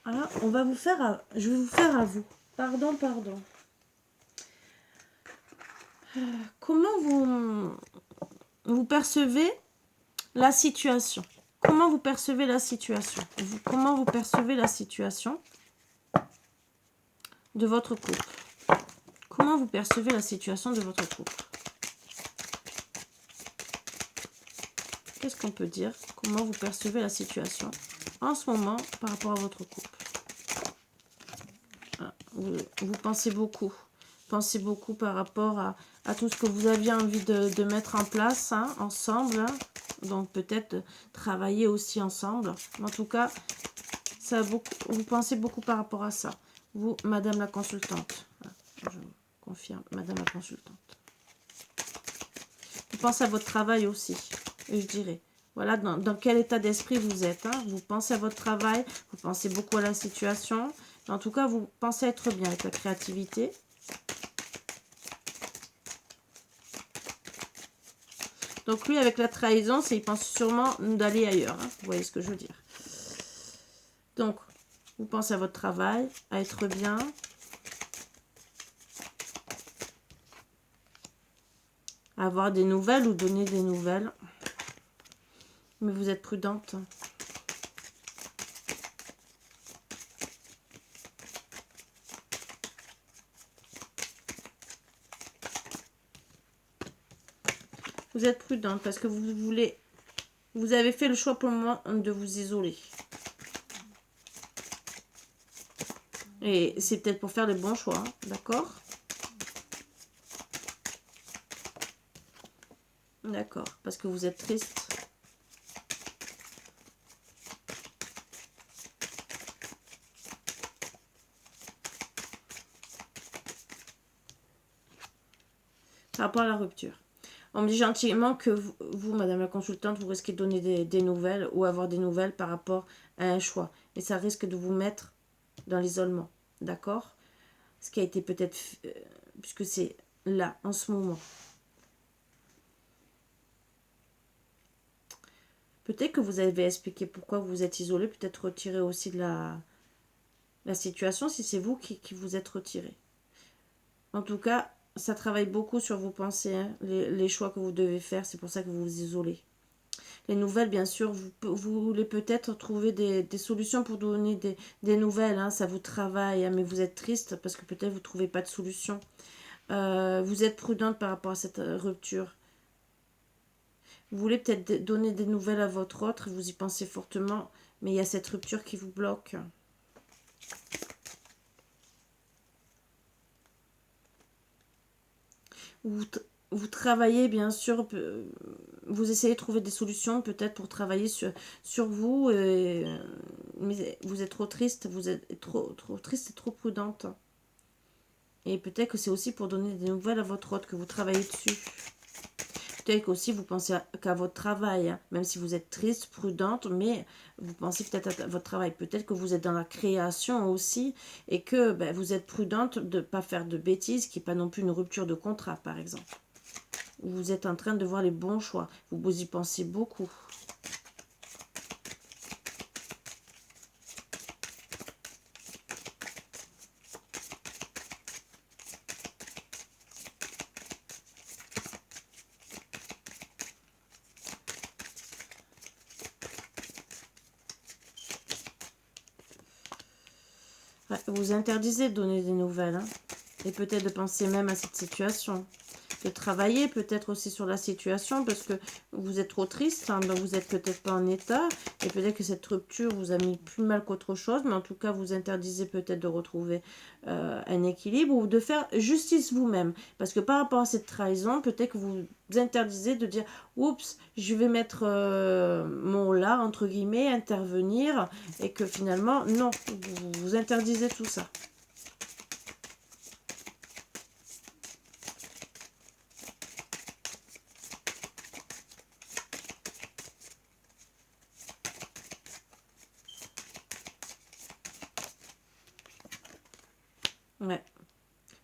Alors, on va vous faire je vais vous faire à vous. Pardon. Comment vous percevez la situation? Comment vous percevez la situation? Comment vous percevez la situation de votre couple? Comment vous percevez la situation de votre couple? Qu'est-ce qu'on peut dire? Comment vous percevez la situation en ce moment par rapport à votre couple? Vous pensez beaucoup. Pensez beaucoup par rapport à tout ce que vous aviez envie de mettre en place ensemble. Donc peut-être travailler aussi ensemble. En tout cas, vous pensez beaucoup par rapport à ça. Vous, Madame la consultante. Je confirme, Madame la consultante. Vous pensez à votre travail aussi, je dirais. Voilà dans quel état d'esprit vous êtes. Vous pensez à votre travail, vous pensez beaucoup à la situation. En tout cas, vous pensez être bien avec la créativité. Donc lui, avec la trahison, il pense sûrement d'aller ailleurs. Vous voyez ce que je veux dire. Donc, vous pensez à votre travail, à être bien. À avoir des nouvelles ou donner des nouvelles. Mais vous êtes prudente. Vous êtes prudente parce que vous avez fait le choix pour le moment de vous isoler. Et c'est peut-être pour faire le bon choix, d'accord? D'accord, parce que vous êtes triste. Par rapport à la rupture. On me dit gentiment que vous, Madame la consultante, vous risquez de donner des nouvelles ou avoir des nouvelles par rapport à un choix. Et ça risque de vous mettre dans l'isolement. D'accord? Ce qui a été peut-être... puisque c'est là, en ce moment. Peut-être que vous avez expliqué pourquoi vous êtes isolé. Peut-être retiré aussi de la situation si c'est vous qui vous êtes retiré. En tout cas, ça travaille beaucoup sur vos pensées, les choix que vous devez faire. C'est pour ça que vous vous isolez. Les nouvelles, bien sûr, vous voulez peut-être trouver des solutions pour donner des nouvelles. Ça vous travaille, mais vous êtes triste parce que peut-être vous ne trouvez pas de solution. Vous êtes prudente par rapport à cette rupture. Vous voulez peut-être donner des nouvelles à votre autre, vous y pensez fortement, mais il y a cette rupture qui vous bloque. Vous travaillez, bien sûr, vous essayez de trouver des solutions peut-être pour travailler sur vous, mais vous êtes trop triste, vous êtes trop triste et trop prudente. Et peut-être que c'est aussi pour donner des nouvelles à votre autre que vous travaillez dessus. Peut-être qu'aussi vous pensez qu'à votre travail, même si vous êtes triste, prudente, mais vous pensez peut-être à votre travail. Peut-être que vous êtes dans la création aussi et que vous êtes prudente de ne pas faire de bêtises, qui n'est pas non plus une rupture de contrat, par exemple. Vous êtes en train de voir les bons choix. Vous y pensez beaucoup. Vous interdisez de donner des nouvelles. Et peut-être de penser même à cette situation. De travailler peut-être aussi sur la situation parce que vous êtes trop triste, donc vous n'êtes peut-être pas en état. Et peut-être que cette rupture vous a mis plus mal qu'autre chose. Mais en tout cas, vous interdisez peut-être de retrouver un équilibre ou de faire justice vous-même. Parce que par rapport à cette trahison, peut-être que vous interdisez de dire « Oups, je vais mettre mon là, entre guillemets, intervenir. » Et que finalement, non, vous interdisez tout ça. Ouais.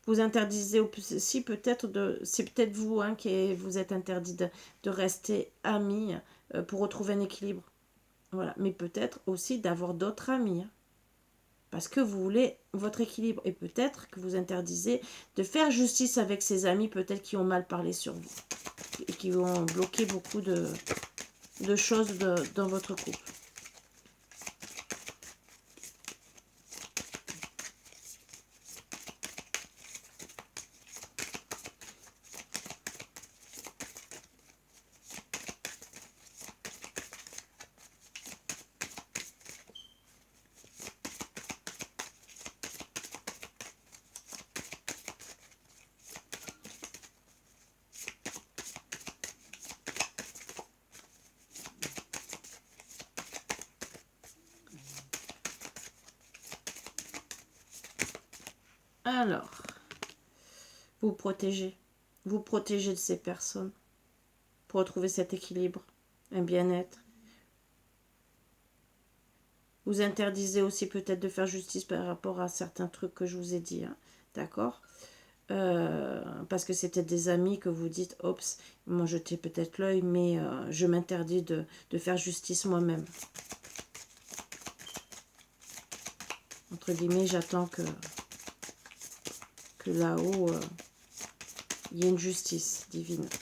Vous interdisez aussi peut-être c'est peut-être vous qui vous êtes interdit de rester amis pour retrouver un équilibre. Voilà, mais peut-être aussi d'avoir d'autres amis. Hein. Parce que vous voulez votre équilibre. Et peut-être que vous interdisez de faire justice avec ces amis, peut-être qui ont mal parlé sur vous. Et qui ont bloqué beaucoup de choses dans votre couple. Alors, vous protégez. Vous protégez de ces personnes pour retrouver cet équilibre, un bien-être. Vous interdisez aussi peut-être de faire justice par rapport à certains trucs que je vous ai dit, hein, d'accord, parce que c'est peut-être des amis que vous dites, oups, moi jeté peut-être l'œil, mais je m'interdis de faire justice moi-même. Entre guillemets, j'attends que là-haut, il y ait une justice divine. Que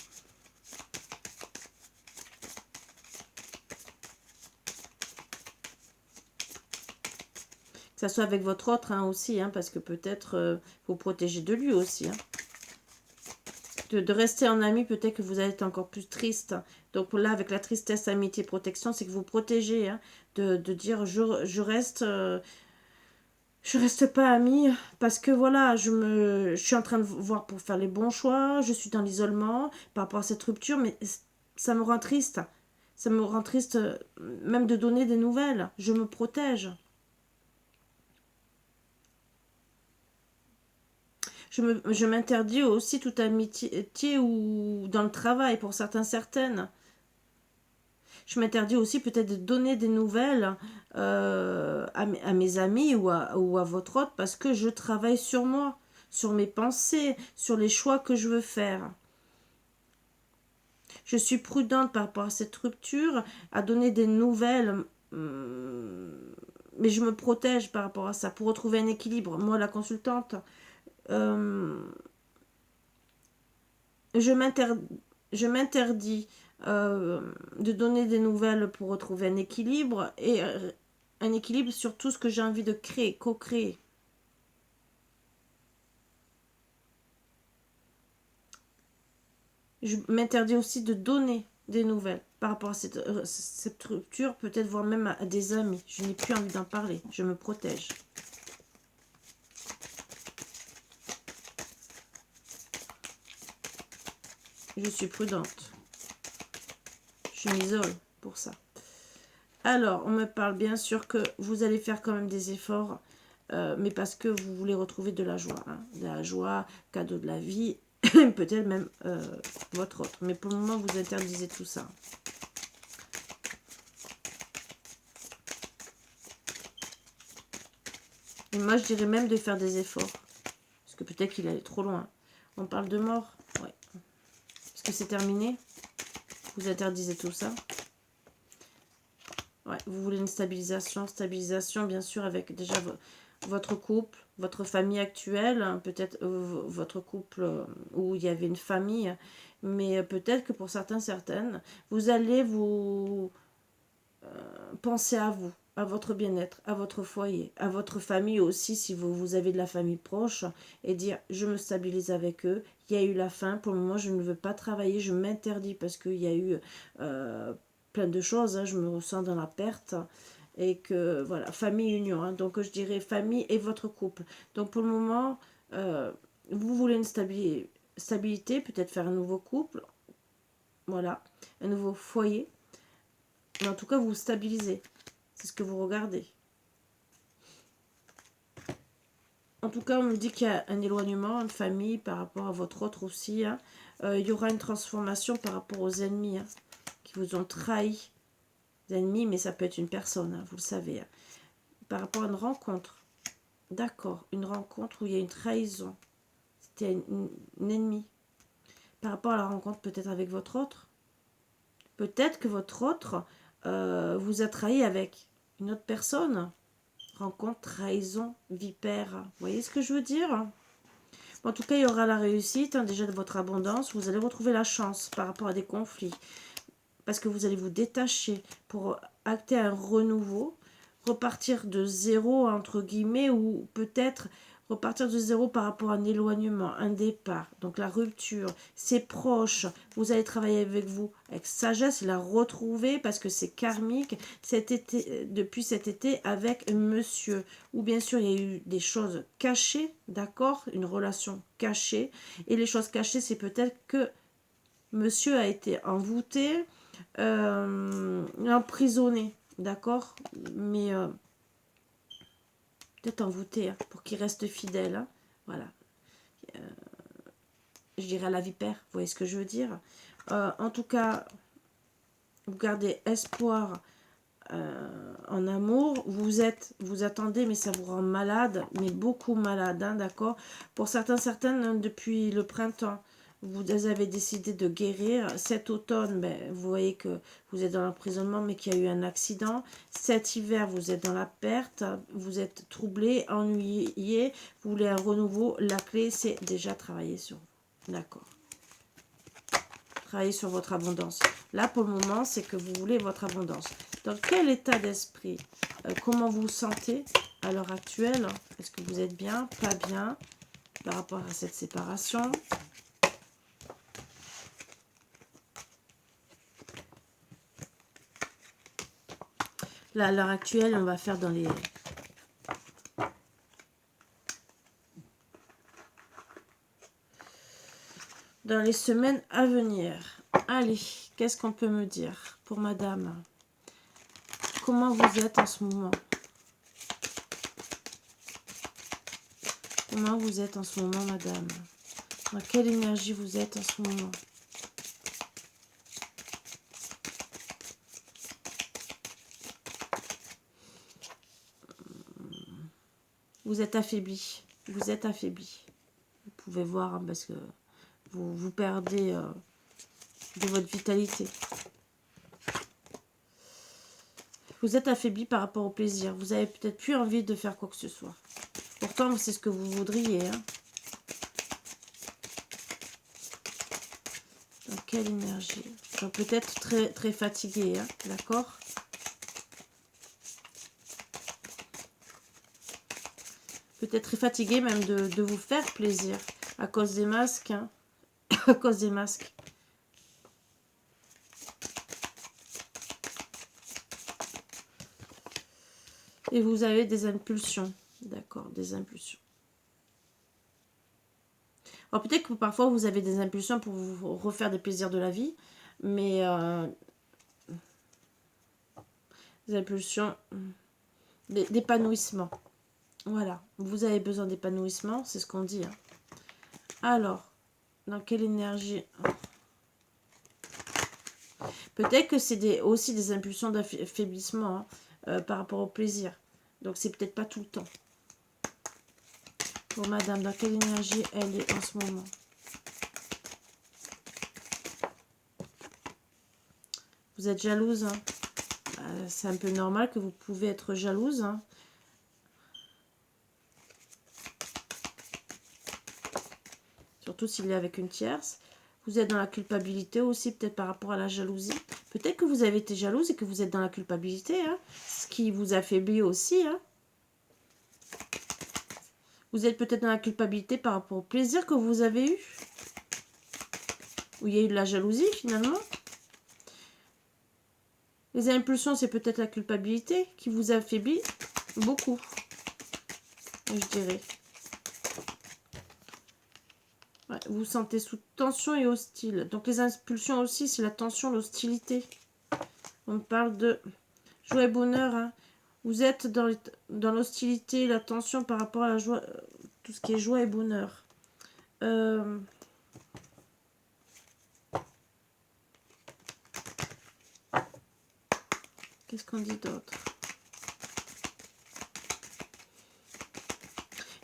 ça soit avec votre autre hein, aussi, hein, parce que peut-être vous protégez de lui aussi. Hein. De rester en ami, peut-être que vous allez être encore plus triste. Donc là, avec la tristesse, amitié, protection, c'est que vous protégez. Hein, de dire, je reste... je reste pas amie parce que voilà, je suis en train de voir pour faire les bons choix, je suis dans l'isolement par rapport à cette rupture, mais ça me rend triste. Ça me rend triste même de donner des nouvelles. Je me protège. Je m'interdis aussi toute amitié ou dans le travail pour certaines. Je m'interdis aussi peut-être de donner des nouvelles à mes amis ou à votre autre parce que je travaille sur moi, sur mes pensées, sur les choix que je veux faire. Je suis prudente par rapport à cette rupture, à donner des nouvelles, mais je me protège par rapport à ça pour retrouver un équilibre. Moi, la consultante, euh, je m'interdis de donner des nouvelles pour retrouver un équilibre et un équilibre sur tout ce que j'ai envie de créer, co-créer. Je m'interdis aussi de donner des nouvelles par rapport à cette rupture, peut-être voire même à des amis. Je n'ai plus envie d'en parler, je me protège. Je suis prudente. Je m'isole pour ça. Alors, on me parle bien sûr que vous allez faire quand même des efforts, mais parce que vous voulez retrouver de la joie. Hein, de la joie, cadeau de la vie, peut-être même votre autre. Mais pour le moment, vous interdisez tout ça. Et moi, je dirais même de faire des efforts. Parce que peut-être qu'il allait trop loin. On parle de mort. Ouais. Parce que c'est terminé. Vous interdisez tout ça. Ouais, vous voulez une stabilisation. Stabilisation, bien sûr, avec déjà votre couple, votre famille actuelle. Hein, peut-être votre couple où il y avait une famille. Mais peut-être que pour certaines, vous allez vous penser à vous, à votre bien-être, à votre foyer, à votre famille aussi, si vous avez de la famille proche, et dire, je me stabilise avec eux, il y a eu la fin, pour le moment, je ne veux pas travailler, je m'interdis parce qu'il y a eu plein de choses, hein, je me ressens dans la perte, et que, voilà, famille, union, hein, donc je dirais famille et votre couple. Donc pour le moment, vous voulez une stabilité, peut-être faire un nouveau couple, voilà, un nouveau foyer, mais en tout cas, vous vous stabilisez. C'est ce que vous regardez. En tout cas, on me dit qu'il y a un éloignement de famille par rapport à votre autre aussi. Hein. Il y aura une transformation par rapport aux ennemis hein, qui vous ont trahi. Les ennemis, mais ça peut être une personne, hein, vous le savez. Hein. Par rapport à une rencontre. D'accord, une rencontre où il y a une trahison. C'était une ennemie. Par rapport à la rencontre peut-être avec votre autre. Peut-être que votre autre vous a trahi avec une autre personne. Rencontre, trahison, vipère. Vous voyez ce que je veux dire? En tout cas, il y aura la réussite, hein, déjà de votre abondance. Vous allez retrouver la chance par rapport à des conflits. Parce que vous allez vous détacher pour acter un renouveau. Repartir de zéro, entre guillemets, ou peut-être repartir de zéro par rapport à un éloignement, un départ. Donc la rupture, c'est proche. Vous allez travailler avec vous, avec sagesse, la retrouver parce que c'est karmique. Cet été, depuis cet été, avec monsieur. Ou bien sûr, il y a eu des choses cachées, d'accord? Une relation cachée. Et les choses cachées, c'est peut-être que monsieur a été envoûté, emprisonné, d'accord? Mais peut-être envoûté, hein, pour qu'il reste fidèle, hein. Voilà. Je dirais à la vipère, vous voyez ce que je veux dire? En tout cas, vous gardez espoir en amour. Vous attendez, mais ça vous rend malade, mais beaucoup malade, hein, d'accord? Pour certaines, hein, depuis le printemps, vous avez décidé de guérir. Cet automne, ben, vous voyez que vous êtes dans l'emprisonnement, mais qu'il y a eu un accident. Cet hiver, vous êtes dans la perte, vous êtes troublé, ennuyé, vous voulez un renouveau. La clé, c'est déjà travailler sur vous. D'accord. Travailler sur votre abondance. Là, pour le moment, c'est que vous voulez votre abondance. Dans quel état d'esprit, comment vous vous sentez à l'heure actuelle? Est-ce que vous êtes bien, pas bien par rapport à cette séparation? Là, à l'heure actuelle, on va faire dans les semaines à venir. Allez, qu'est-ce qu'on peut me dire pour madame? Comment vous êtes en ce moment? Comment vous êtes en ce moment, madame? Dans quelle énergie vous êtes en ce moment? Vous êtes affaibli. Vous êtes affaibli. Vous pouvez voir, hein, parce que vous perdez de votre vitalité. Vous êtes affaibli par rapport au plaisir. Vous avez peut-être plus envie de faire quoi que ce soit. Pourtant, c'est ce que vous voudriez. Hein. Dans quelle énergie? Donc peut-être très, très fatigué. Hein, d'accord? Peut-être très fatigué même de vous faire plaisir. À cause des masques. Hein. À cause des masques. Et vous avez des impulsions. D'accord, des impulsions. Alors peut-être que parfois vous avez des impulsions pour vous refaire des plaisirs de la vie. Mais des impulsions d'épanouissement. Voilà, vous avez besoin d'épanouissement, c'est ce qu'on dit. Hein. Alors, dans quelle énergie? Peut-être que c'est aussi des impulsions d'affaiblissement, hein, par rapport au plaisir. Donc c'est peut-être pas tout le temps. Bon, madame, dans quelle énergie elle est en ce moment? Vous êtes jalouse, hein? C'est un peu normal que vous pouvez être jalouse, hein. Surtout s'il est avec une tierce. Vous êtes dans la culpabilité aussi, peut-être par rapport à la jalousie. Peut-être que vous avez été jalouse et que vous êtes dans la culpabilité, hein, ce qui vous affaiblit aussi. Hein. Vous êtes peut-être dans la culpabilité par rapport au plaisir que vous avez eu. Où il y a eu de la jalousie finalement. Les impulsions, c'est peut-être la culpabilité qui vous affaiblit beaucoup, je dirais. Ouais, vous vous sentez sous tension et hostile. Donc les impulsions aussi, c'est la tension, l'hostilité. On parle de joie et bonheur. Hein. Vous êtes dans l'hostilité, la tension par rapport à la joie, tout ce qui est joie et bonheur. Qu'est-ce qu'on dit d'autre?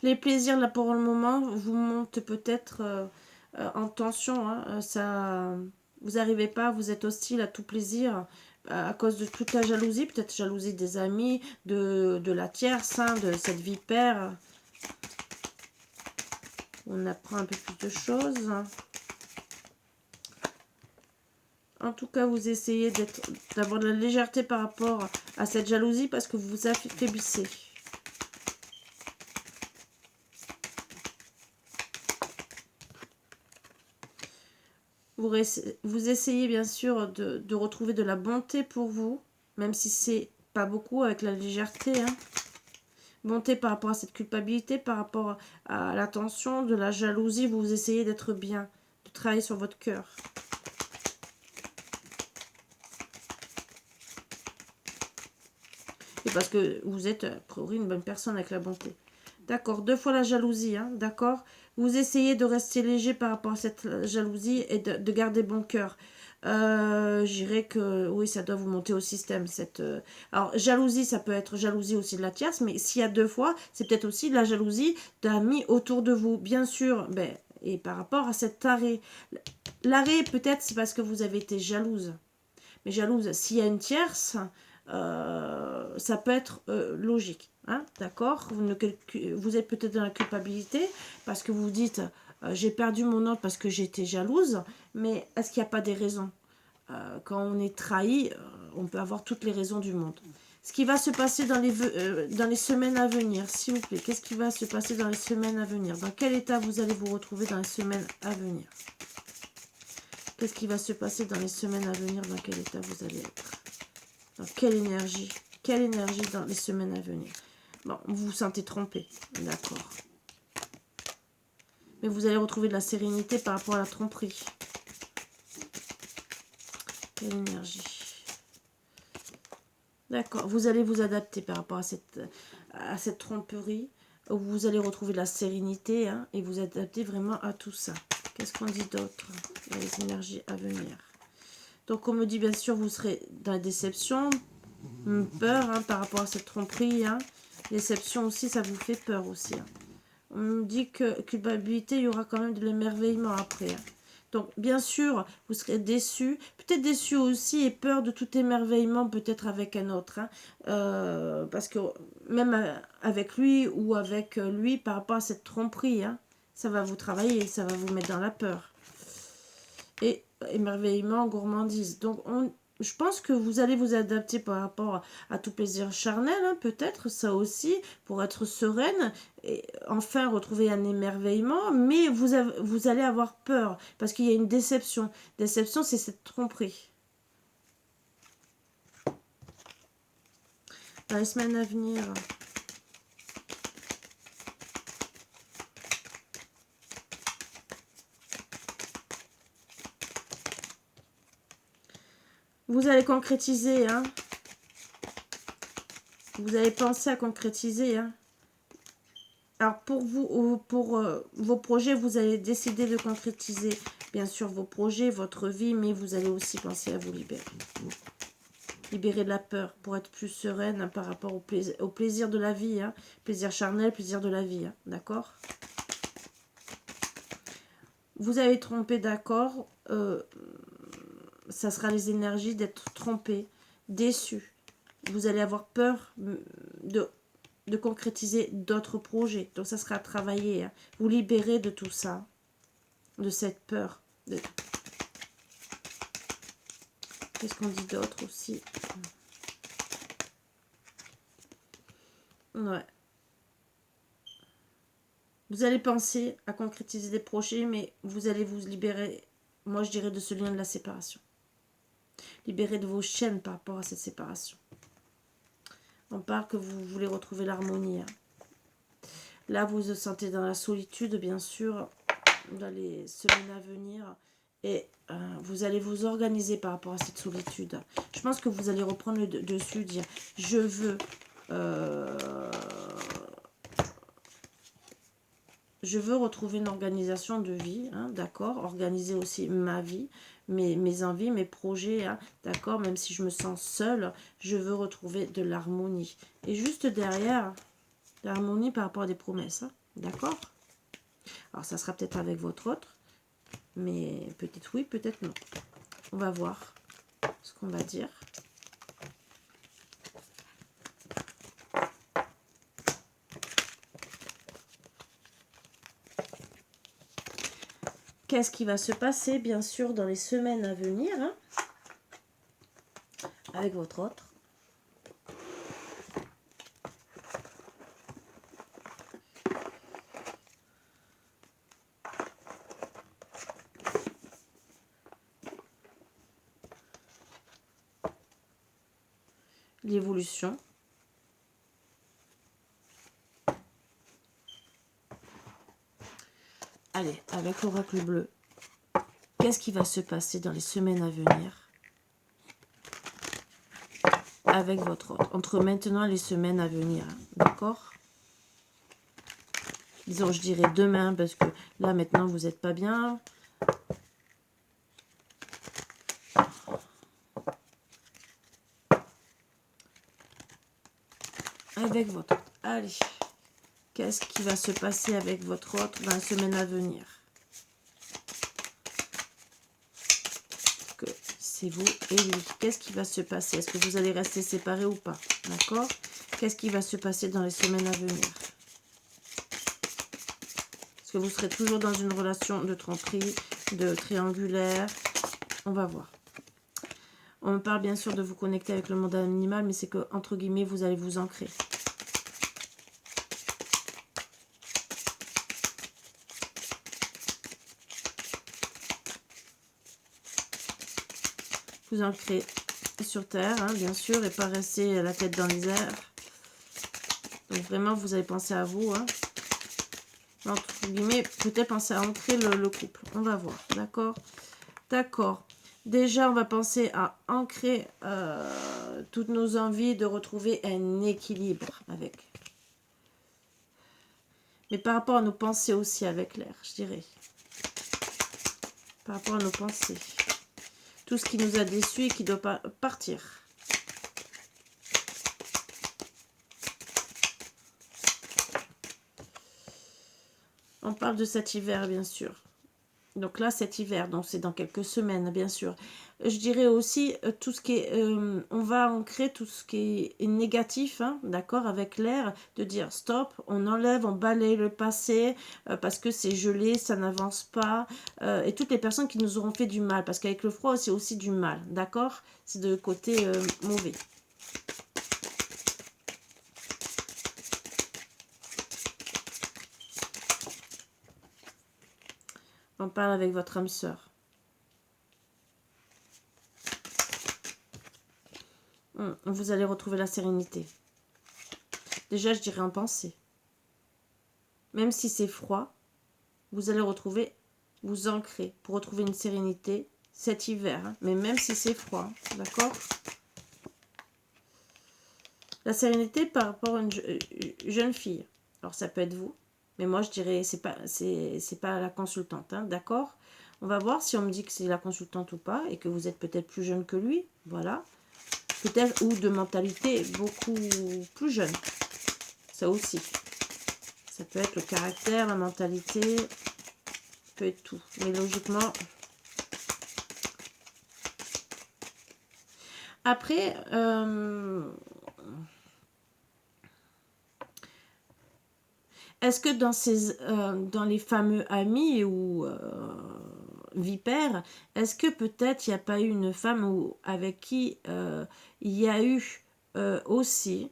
Les plaisirs, là, pour le moment, vous montent peut-être en tension. Hein, ça, vous n'arrivez pas, vous êtes hostile à tout plaisir. à cause de toute la jalousie, peut-être jalousie des amis, de la tierce, hein, de cette vipère. On apprend un peu plus de choses. En tout cas, vous essayez d'avoir de la légèreté par rapport à cette jalousie parce que vous vous affaiblissez. Vous essayez bien sûr de retrouver de la bonté pour vous, même si c'est pas beaucoup, avec la légèreté. Hein. Bonté par rapport à cette culpabilité, par rapport à l'attention, de la jalousie. Vous essayez d'être bien, de travailler sur votre cœur. Et parce que vous êtes, a priori, une bonne personne avec la bonté. D'accord, 2 fois la jalousie, hein, d'accord. Vous essayez de rester léger par rapport à cette jalousie et de garder bon cœur. Je dirais que, oui, ça doit vous monter au système. Alors, jalousie, ça peut être jalousie aussi de la tierce, mais s'il y a 2 fois, c'est peut-être aussi de la jalousie d'amis autour de vous. Bien sûr, ben, et par rapport à cet arrêt. L'arrêt, peut-être, c'est parce que vous avez été jalouse. Mais jalouse, s'il y a une tierce... ça peut être logique, hein, d'accord. Vous êtes peut-être dans la culpabilité parce que vous vous dites j'ai perdu mon ordre parce que j'étais jalouse, mais est-ce qu'il n'y a pas des raisons? Quand on est trahi, on peut avoir toutes les raisons du monde. Ce qui va se passer dans les semaines à venir, s'il vous plaît, qu'est-ce qui va se passer dans les semaines à venir? Dans quel état vous allez vous retrouver dans les semaines à venir? Qu'est-ce qui va se passer dans les semaines à venir? Dans quel état vous allez être? Donc, quelle énergie dans les semaines à venir. Bon, vous vous sentez trompé, d'accord. Mais vous allez retrouver de la sérénité par rapport à la tromperie. Quelle énergie. D'accord, vous allez vous adapter par rapport à cette tromperie. Vous allez retrouver de la sérénité, hein, et vous adapter vraiment à tout ça. Qu'est-ce qu'on dit d'autre? Les énergies à venir. Donc, on me dit, bien sûr, vous serez dans la déception, peur, hein, par rapport à cette tromperie. Hein. Déception aussi, ça vous fait peur aussi. Hein. On me dit que culpabilité, il y aura quand même de l'émerveillement après. Hein. Donc, bien sûr, vous serez déçu. Peut-être déçu aussi et peur de tout émerveillement, peut-être avec un autre. Hein. Parce que même avec lui ou avec lui, par rapport à cette tromperie, hein, ça va vous travailler, ça va vous mettre dans la peur. Et émerveillement, gourmandise. Donc, je pense que vous allez vous adapter par rapport à tout plaisir charnel, hein, peut-être, ça aussi, pour être sereine, et enfin retrouver un émerveillement, mais vous allez avoir peur, parce qu'il y a une déception. Déception, c'est cette tromperie. Dans les semaines à venir... Vous allez concrétiser, hein. Vous allez penser à concrétiser, hein. Alors, pour vous, pour vos projets, vous allez décider de concrétiser, bien sûr, vos projets, votre vie, mais vous allez aussi penser à vous libérer. Libérer de la peur pour être plus sereine, hein, par rapport au plaisir de la vie, hein. Plaisir charnel, plaisir de la vie, hein, d'accord? Vous avez trompé, d'accord. Ça sera les énergies d'être trompé, déçu. Vous allez avoir peur de concrétiser d'autres projets. Donc, ça sera à travailler. Hein. Vous libérer de tout ça, de cette peur. Qu'est-ce qu'on dit d'autre aussi? Ouais. Vous allez penser à concrétiser des projets, mais vous allez vous libérer, moi je dirais, de ce lien de la séparation. Libérer de vos chaînes par rapport à cette séparation. On parle que vous voulez retrouver l'harmonie. Hein. Là, vous vous sentez dans la solitude, bien sûr, dans les semaines à venir. Et vous allez vous organiser par rapport à cette solitude. Je pense que vous allez reprendre le dessus, dire je veux... je veux retrouver une organisation de vie, hein, d'accord, organiser aussi ma vie, mes envies, mes projets, hein, d'accord, même si je me sens seule, je veux retrouver de l'harmonie. Et juste derrière, l'harmonie par rapport à des promesses, hein, d'accord. Alors, ça sera peut-être avec votre autre, mais peut-être oui, peut-être non. On va voir ce qu'on va dire. qu'est-ce qui va se passer, bien sûr, dans les semaines à venir, hein, avec votre autre. L'évolution. Allez, avec l'oracle bleu, qu'est-ce qui va se passer dans les semaines à venir avec votre autre, entre maintenant et les semaines à venir, hein, d'accord? Disons, je dirais demain, parce que là, maintenant, vous n'êtes pas bien. Avec votre... Allez, qu'est-ce qui va se passer avec votre autre dans les semaines à venir? Que c'est vous et lui. Qu'est-ce qui va se passer? Est-ce que vous allez rester séparés ou pas? D'accord? Qu'est-ce qui va se passer dans les semaines à venir? Est-ce que vous serez toujours dans une relation de tromperie, de triangulaire? On va voir. On me parle bien sûr de vous connecter avec le monde animal, mais c'est que, entre guillemets, vous allez vous ancrer. Vous ancrez sur Terre, hein, bien sûr, et pas rester la tête dans les airs. Donc vraiment, vous allez penser à vous. Hein. Entre guillemets, peut-être penser à ancrer le couple. On va voir, d'accord? D'accord. Déjà, on va penser à ancrer toutes nos envies de retrouver un équilibre avec. Mais par rapport à nos pensées aussi avec l'air, je dirais. Par rapport à nos pensées. Tout ce qui nous a déçus et qui doit pas partir. On parle de cet hiver, bien sûr. Donc là, cet hiver, donc c'est dans quelques semaines, bien sûr. Je dirais aussi tout ce qui est... on va ancrer tout ce qui est négatif, hein, d'accord, avec l'air, de dire stop, on enlève, on balaye le passé, parce que c'est gelé, ça n'avance pas. Et toutes les personnes qui nous auront fait du mal, parce qu'avec le froid, c'est aussi du mal, d'accord? C'est de côté mauvais. On parle avec votre âme sœur. Vous allez retrouver la sérénité. Déjà, je dirais en pensée. Même si c'est froid, vous allez retrouver, vous ancrer pour retrouver une sérénité cet hiver. Hein, mais même si c'est froid, d'accord? La sérénité par rapport à une jeune fille. Alors, ça peut être vous. Mais moi, je dirais, c'est pas la consultante, hein, d'accord? On va voir si on me dit que c'est la consultante ou pas, et que vous êtes peut-être plus jeune que lui, voilà. Peut-être, ou de mentalité beaucoup plus jeune. Ça aussi. Ça peut être le caractère, la mentalité, ça peut être tout. Mais logiquement... Après, est-ce que dans les fameux amis ou vipères, est-ce que peut-être il n'y a pas eu une femme avec qui il y a eu aussi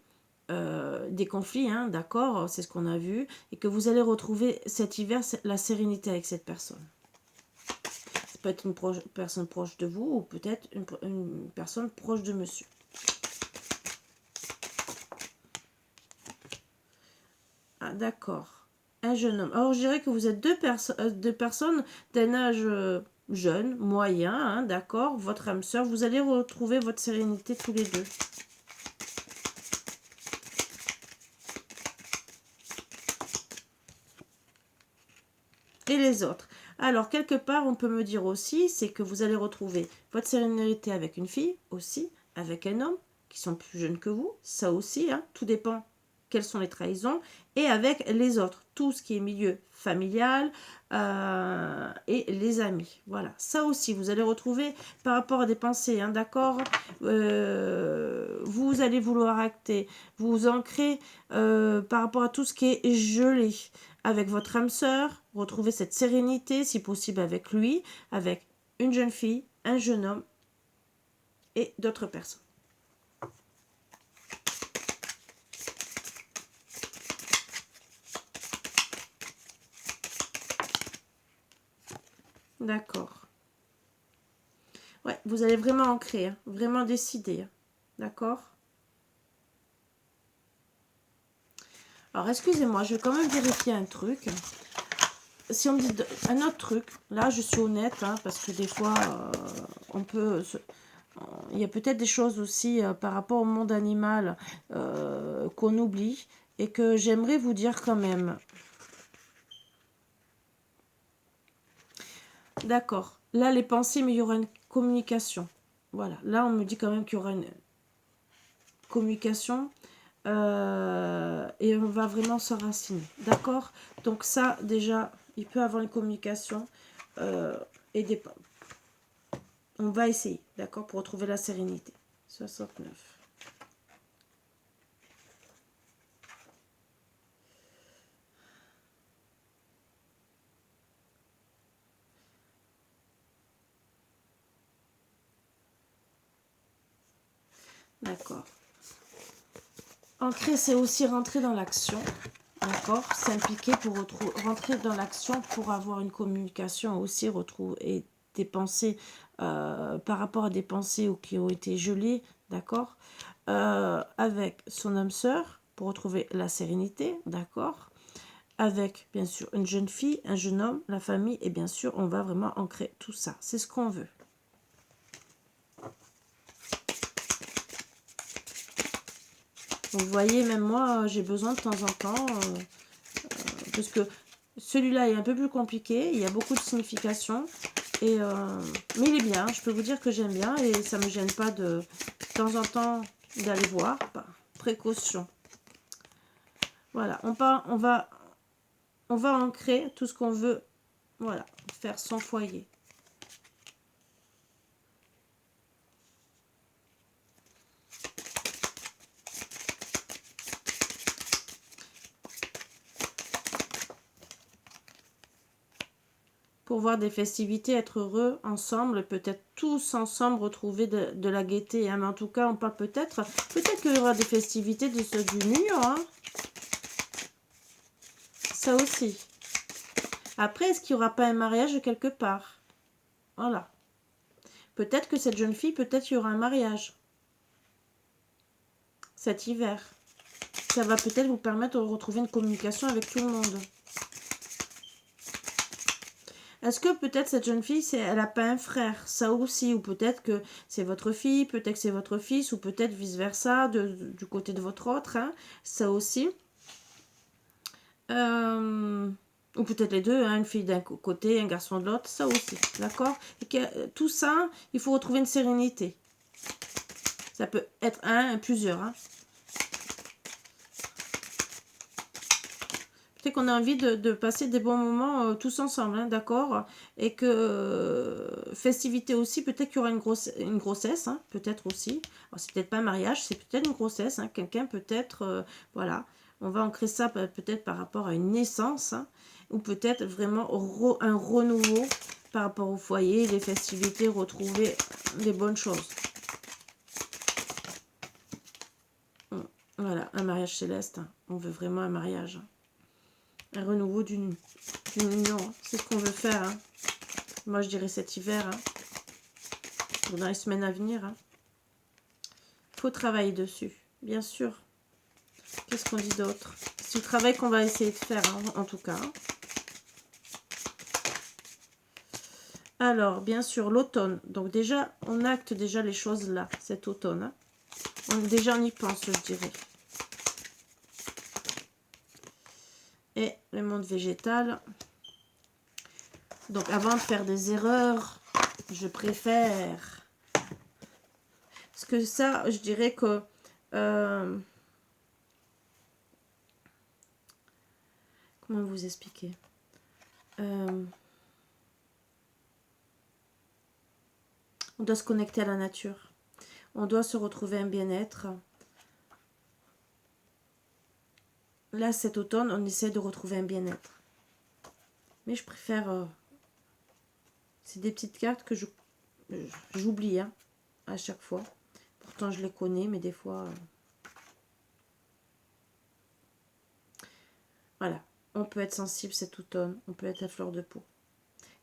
des conflits, hein, d'accord, c'est ce qu'on a vu, et que vous allez retrouver cet hiver la sérénité avec cette personne. Ça peut être une personne proche de vous ou peut-être une personne proche de monsieur. Ah, d'accord. Un jeune homme. Alors, je dirais que vous êtes deux personnes d'un âge jeune, moyen, hein, d'accord. Votre âme sœur, vous allez retrouver votre sérénité tous les deux. Et les autres. Alors, quelque part, on peut me dire aussi, c'est que vous allez retrouver votre sérénité avec une fille aussi, avec un homme, qui sont plus jeunes que vous. Ça aussi, hein, tout dépend quelles sont les trahisons, et avec les autres, tout ce qui est milieu familial et les amis. Voilà, ça aussi, vous allez retrouver par rapport à des pensées, hein, d'accord. Vous allez vouloir acter, vous ancrer par rapport à tout ce qui est gelé. Avec votre âme sœur, retrouver cette sérénité, si possible avec lui, avec une jeune fille, un jeune homme et d'autres personnes. D'accord. Ouais, vous allez vraiment ancrer, hein, vraiment décider. Hein, d'accord. Alors, excusez-moi, je vais quand même vérifier un truc. Si on me dit un autre truc, là, je suis honnête, hein, parce que des fois, on peut... il y a peut-être des choses aussi par rapport au monde animal qu'on oublie et que j'aimerais vous dire quand même. D'accord. Là, les pensées, mais il y aura une communication. Voilà. Là, on me dit quand même qu'il y aura une communication et on va vraiment s'enraciner. D'accord. Donc ça, déjà, il peut avoir une communication et des... On va essayer, d'accord, pour retrouver la sérénité. 69. D'accord. Ancrer, c'est aussi rentrer dans l'action. D'accord. S'impliquer pour rentrer dans l'action pour avoir une communication aussi, retrouver des pensées par rapport à des pensées qui ont été gelées. D'accord. Avec son âme sœur pour retrouver la sérénité. D'accord. Avec, bien sûr, une jeune fille, un jeune homme, la famille. Et bien sûr, on va vraiment ancrer tout ça. C'est ce qu'on veut. Vous voyez, même moi, j'ai besoin de temps en temps, parce que celui-là est un peu plus compliqué, il y a beaucoup de significations, mais il est bien, je peux vous dire que j'aime bien, et ça ne me gêne pas de temps en temps d'aller voir. Précaution. Voilà, on va ancrer tout ce qu'on veut, voilà, faire son foyer. Pour voir des festivités, être heureux ensemble, peut-être tous ensemble retrouver de la gaieté. Hein. Mais en tout cas, on parle peut-être qu'il y aura des festivités d'une union. Hein. Ça aussi. Après, est-ce qu'il n'y aura pas un mariage quelque part? Voilà. Peut-être que cette jeune fille, peut-être qu'il y aura un mariage. Cet hiver. Ça va peut-être vous permettre de retrouver une communication avec tout le monde. Est-ce que peut-être cette jeune fille, elle n'a pas un frère? Ça aussi. Ou peut-être que c'est votre fille, peut-être que c'est votre fils, ou peut-être vice-versa, du côté de votre autre. Hein. Ça aussi. Ou peut-être les deux, hein, une fille d'un côté, un garçon de l'autre. Ça aussi. D'accord. Et que tout ça, il faut retrouver une sérénité. Ça peut être plusieurs. Hein. Peut-être qu'on a envie de passer des bons moments tous ensemble, hein, d'accord. Et que festivité aussi, peut-être qu'il y aura une grossesse, hein, peut-être aussi. C'est peut-être pas un mariage, c'est peut-être une grossesse. Hein, quelqu'un peut-être, voilà. On va ancrer ça peut-être par rapport à une naissance, hein, ou peut-être vraiment un renouveau par rapport au foyer, les festivités, retrouver des bonnes choses. Voilà, un mariage céleste. Hein. On veut vraiment un mariage. Hein. Un renouveau d'une union. C'est ce qu'on veut faire. Hein. Moi, je dirais cet hiver. Hein. Dans les semaines à venir. Hein. Faut travailler dessus. Bien sûr. Qu'est-ce qu'on dit d'autre? C'est le travail qu'on va essayer de faire, hein, en tout cas. Alors, bien sûr, l'automne. Donc déjà, on acte déjà les choses là, cet automne. Hein. Déjà, on y pense, je dirais. Et le monde végétal. Donc, avant de faire des erreurs, je préfère... Parce que ça, je dirais que... Comment vous expliquer? On doit se connecter à la nature. On doit se retrouver un bien-être. Là, cet automne, on essaie de retrouver un bien-être. Mais je préfère... c'est des petites cartes que j'oublie hein, à chaque fois. Pourtant, je les connais, mais des fois... Voilà. On peut être sensible cet automne. On peut être à fleur de peau.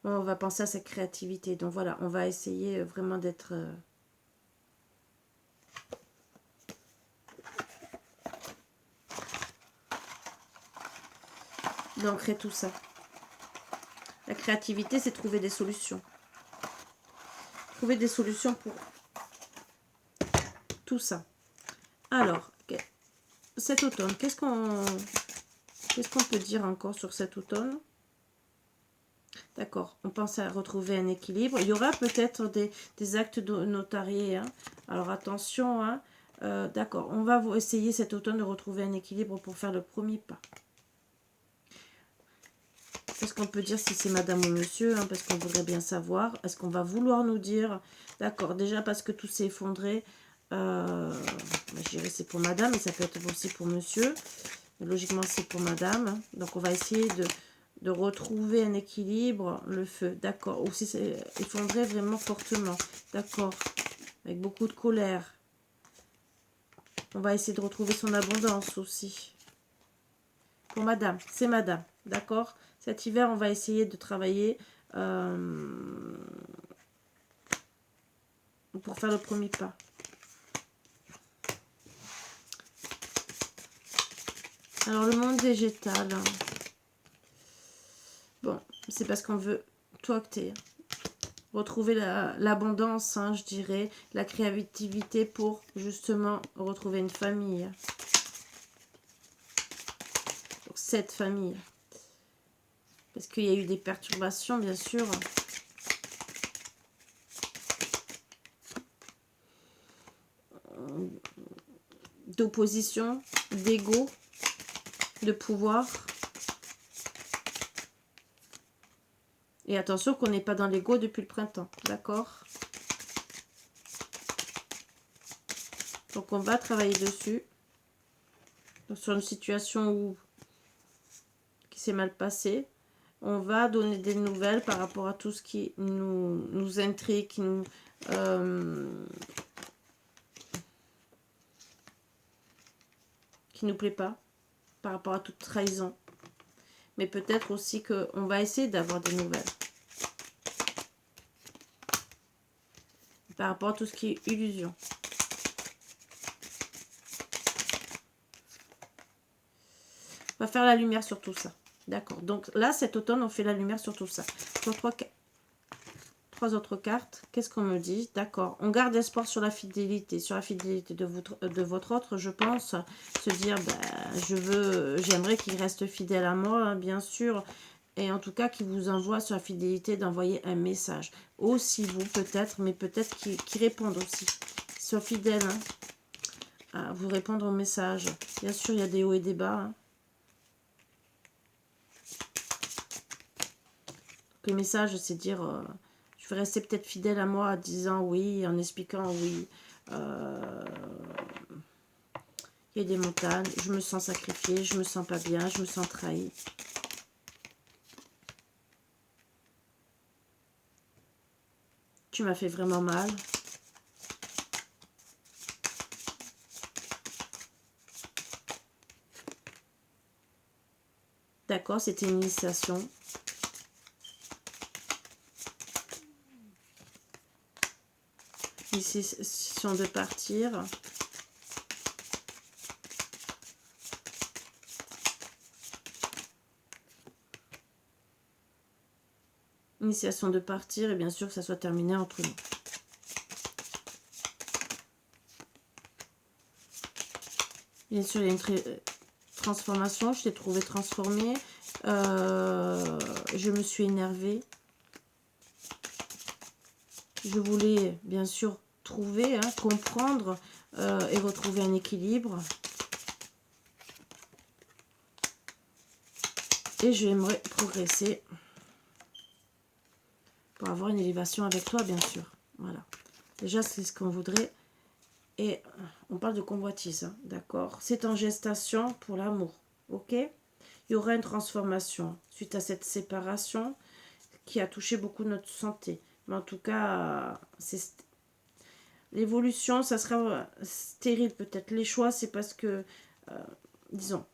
On va penser à sa créativité. Donc voilà, on va essayer vraiment d'être... d'ancrer tout ça. La créativité, c'est trouver des solutions. Trouver des solutions pour tout ça. Alors, cet automne, qu'est-ce qu'on peut dire encore sur cet automne? D'accord, on pense à retrouver un équilibre. Il y aura peut-être des actes notariés. Hein. Alors attention, hein. D'accord, on va essayer cet automne de retrouver un équilibre pour faire le premier pas. Est-ce qu'on peut dire si c'est madame ou monsieur, hein, parce qu'on voudrait bien savoir. Est-ce qu'on va vouloir nous dire? D'accord, déjà parce que tout s'est effondré. Je dirais c'est pour madame, mais ça peut être aussi pour monsieur. Logiquement, c'est pour madame. Donc, on va essayer de retrouver un équilibre. Le feu, d'accord. Aussi, c'est effondré vraiment fortement. D'accord. Avec beaucoup de colère. On va essayer de retrouver son abondance aussi. Pour madame, c'est madame. D'accord. Cet hiver, on va essayer de travailler pour faire le premier pas. Alors, le monde végétal. Bon, c'est parce qu'on veut tout acter. Retrouver l'abondance, hein, je dirais. La créativité pour, justement, retrouver une famille. Donc, cette famille. Parce qu'il y a eu des perturbations, bien sûr. D'opposition, d'ego, de pouvoir. Et attention qu'on n'est pas dans l'ego depuis le printemps, d'accord? Donc on va travailler dessus. Donc, sur une situation qui s'est mal passée, on va donner des nouvelles par rapport à tout ce qui nous intrigue, qui nous... qui nous plaît pas, par rapport à toute trahison. Mais peut-être aussi qu'on va essayer d'avoir des nouvelles. Par rapport à tout ce qui est illusion. On va faire la lumière sur tout ça. D'accord. Donc là, cet automne, on fait la lumière sur tout ça. Sur trois autres cartes. Qu'est-ce qu'on me dit? D'accord. On garde espoir sur la fidélité. Sur la fidélité de votre autre, je pense. Se dire, j'aimerais qu'il reste fidèle à moi, hein, bien sûr. Et en tout cas, qu'il vous envoie sur la fidélité d'envoyer un message. Aussi vous, peut-être, mais peut-être qu'il répondent aussi. Qu'ils soient fidèles, hein, à vous répondre au message. Bien sûr, il y a des hauts et des bas, hein. Le message, c'est dire, je vais rester peut-être fidèle à moi en disant oui, en expliquant oui. Il y a des montagnes, je me sens sacrifiée, je me sens pas bien, je me sens trahie. Tu m'as fait vraiment mal. D'accord, c'était une initiation. Décision de partir. Initiation de partir et bien sûr que ça soit terminé entre nous. Bien sûr, il y a une transformation. Je t'ai trouvé transformée. Je me suis énervée. Je voulais bien sûr trouver, hein, comprendre et retrouver un équilibre. Et j'aimerais progresser pour avoir une élévation avec toi, bien sûr. Voilà. Déjà, c'est ce qu'on voudrait. Et on parle de convoitise, hein, d'accord? C'est en gestation pour l'amour, ok? Il y aura une transformation suite à cette séparation qui a touché beaucoup notre santé. Mais en tout cas, c'est l'évolution, ça sera stérile peut-être. Les choix, c'est parce que, disons,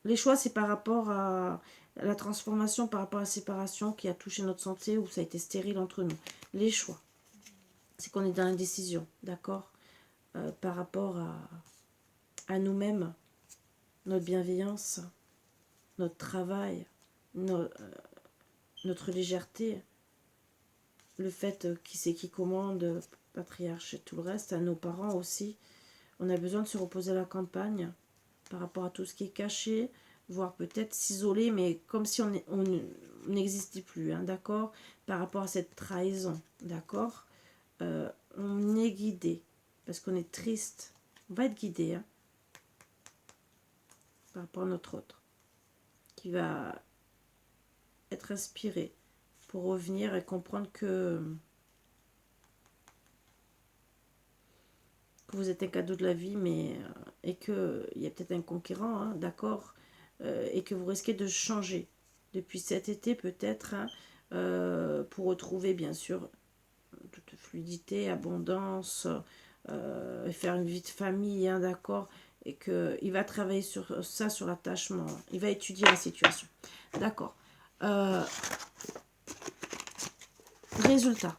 les choix, c'est par rapport à la transformation, par rapport à la séparation qui a touché notre santé ou ça a été stérile entre nous. Les choix, c'est qu'on est dans l'indécision, d'accord? Par rapport à nous-mêmes, notre bienveillance, notre travail, notre légèreté, le fait qui c'est qui commande, patriarche et tout le reste, à nos parents aussi. On a besoin de se reposer à la campagne par rapport à tout ce qui est caché, voire peut-être s'isoler, mais comme si on n'existait plus, hein, d'accord? Par rapport à cette trahison, d'accord? On est guidé, parce qu'on est triste. On va être guidé, hein, par rapport à notre autre, qui va être inspiré pour revenir et comprendre que vous êtes un cadeau de la vie, mais et qu'il y a peut-être un conquérant, hein, d'accord, et que vous risquez de changer depuis cet été peut-être, hein, pour retrouver bien sûr toute fluidité, abondance, et faire une vie de famille, hein, d'accord, et qu'il va travailler sur ça, sur l'attachement, il va étudier la situation, d'accord. Résultat.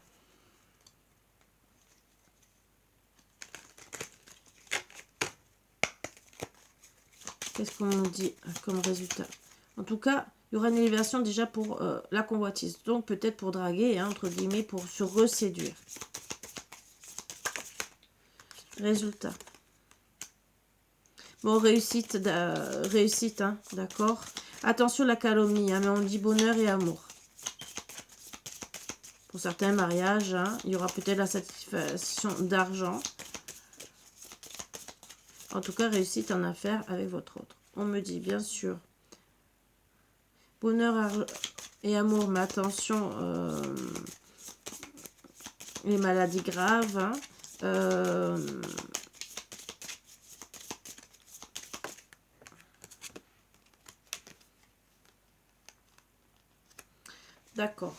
Qu'est-ce qu'on nous dit comme résultat? En tout cas, il y aura une élévation déjà pour la convoitise. Donc peut-être pour draguer, hein, entre guillemets, pour se reséduire. Résultat. Bon, réussite, réussite, hein, d'accord. Attention la calomnie, hein, mais on dit bonheur et amour. Pour certains mariages, hein, il y aura peut-être la satisfaction d'argent. En tout cas, réussite en affaires avec votre autre. On me dit, bien sûr, bonheur et amour, mais attention, les maladies graves, hein, d'accord.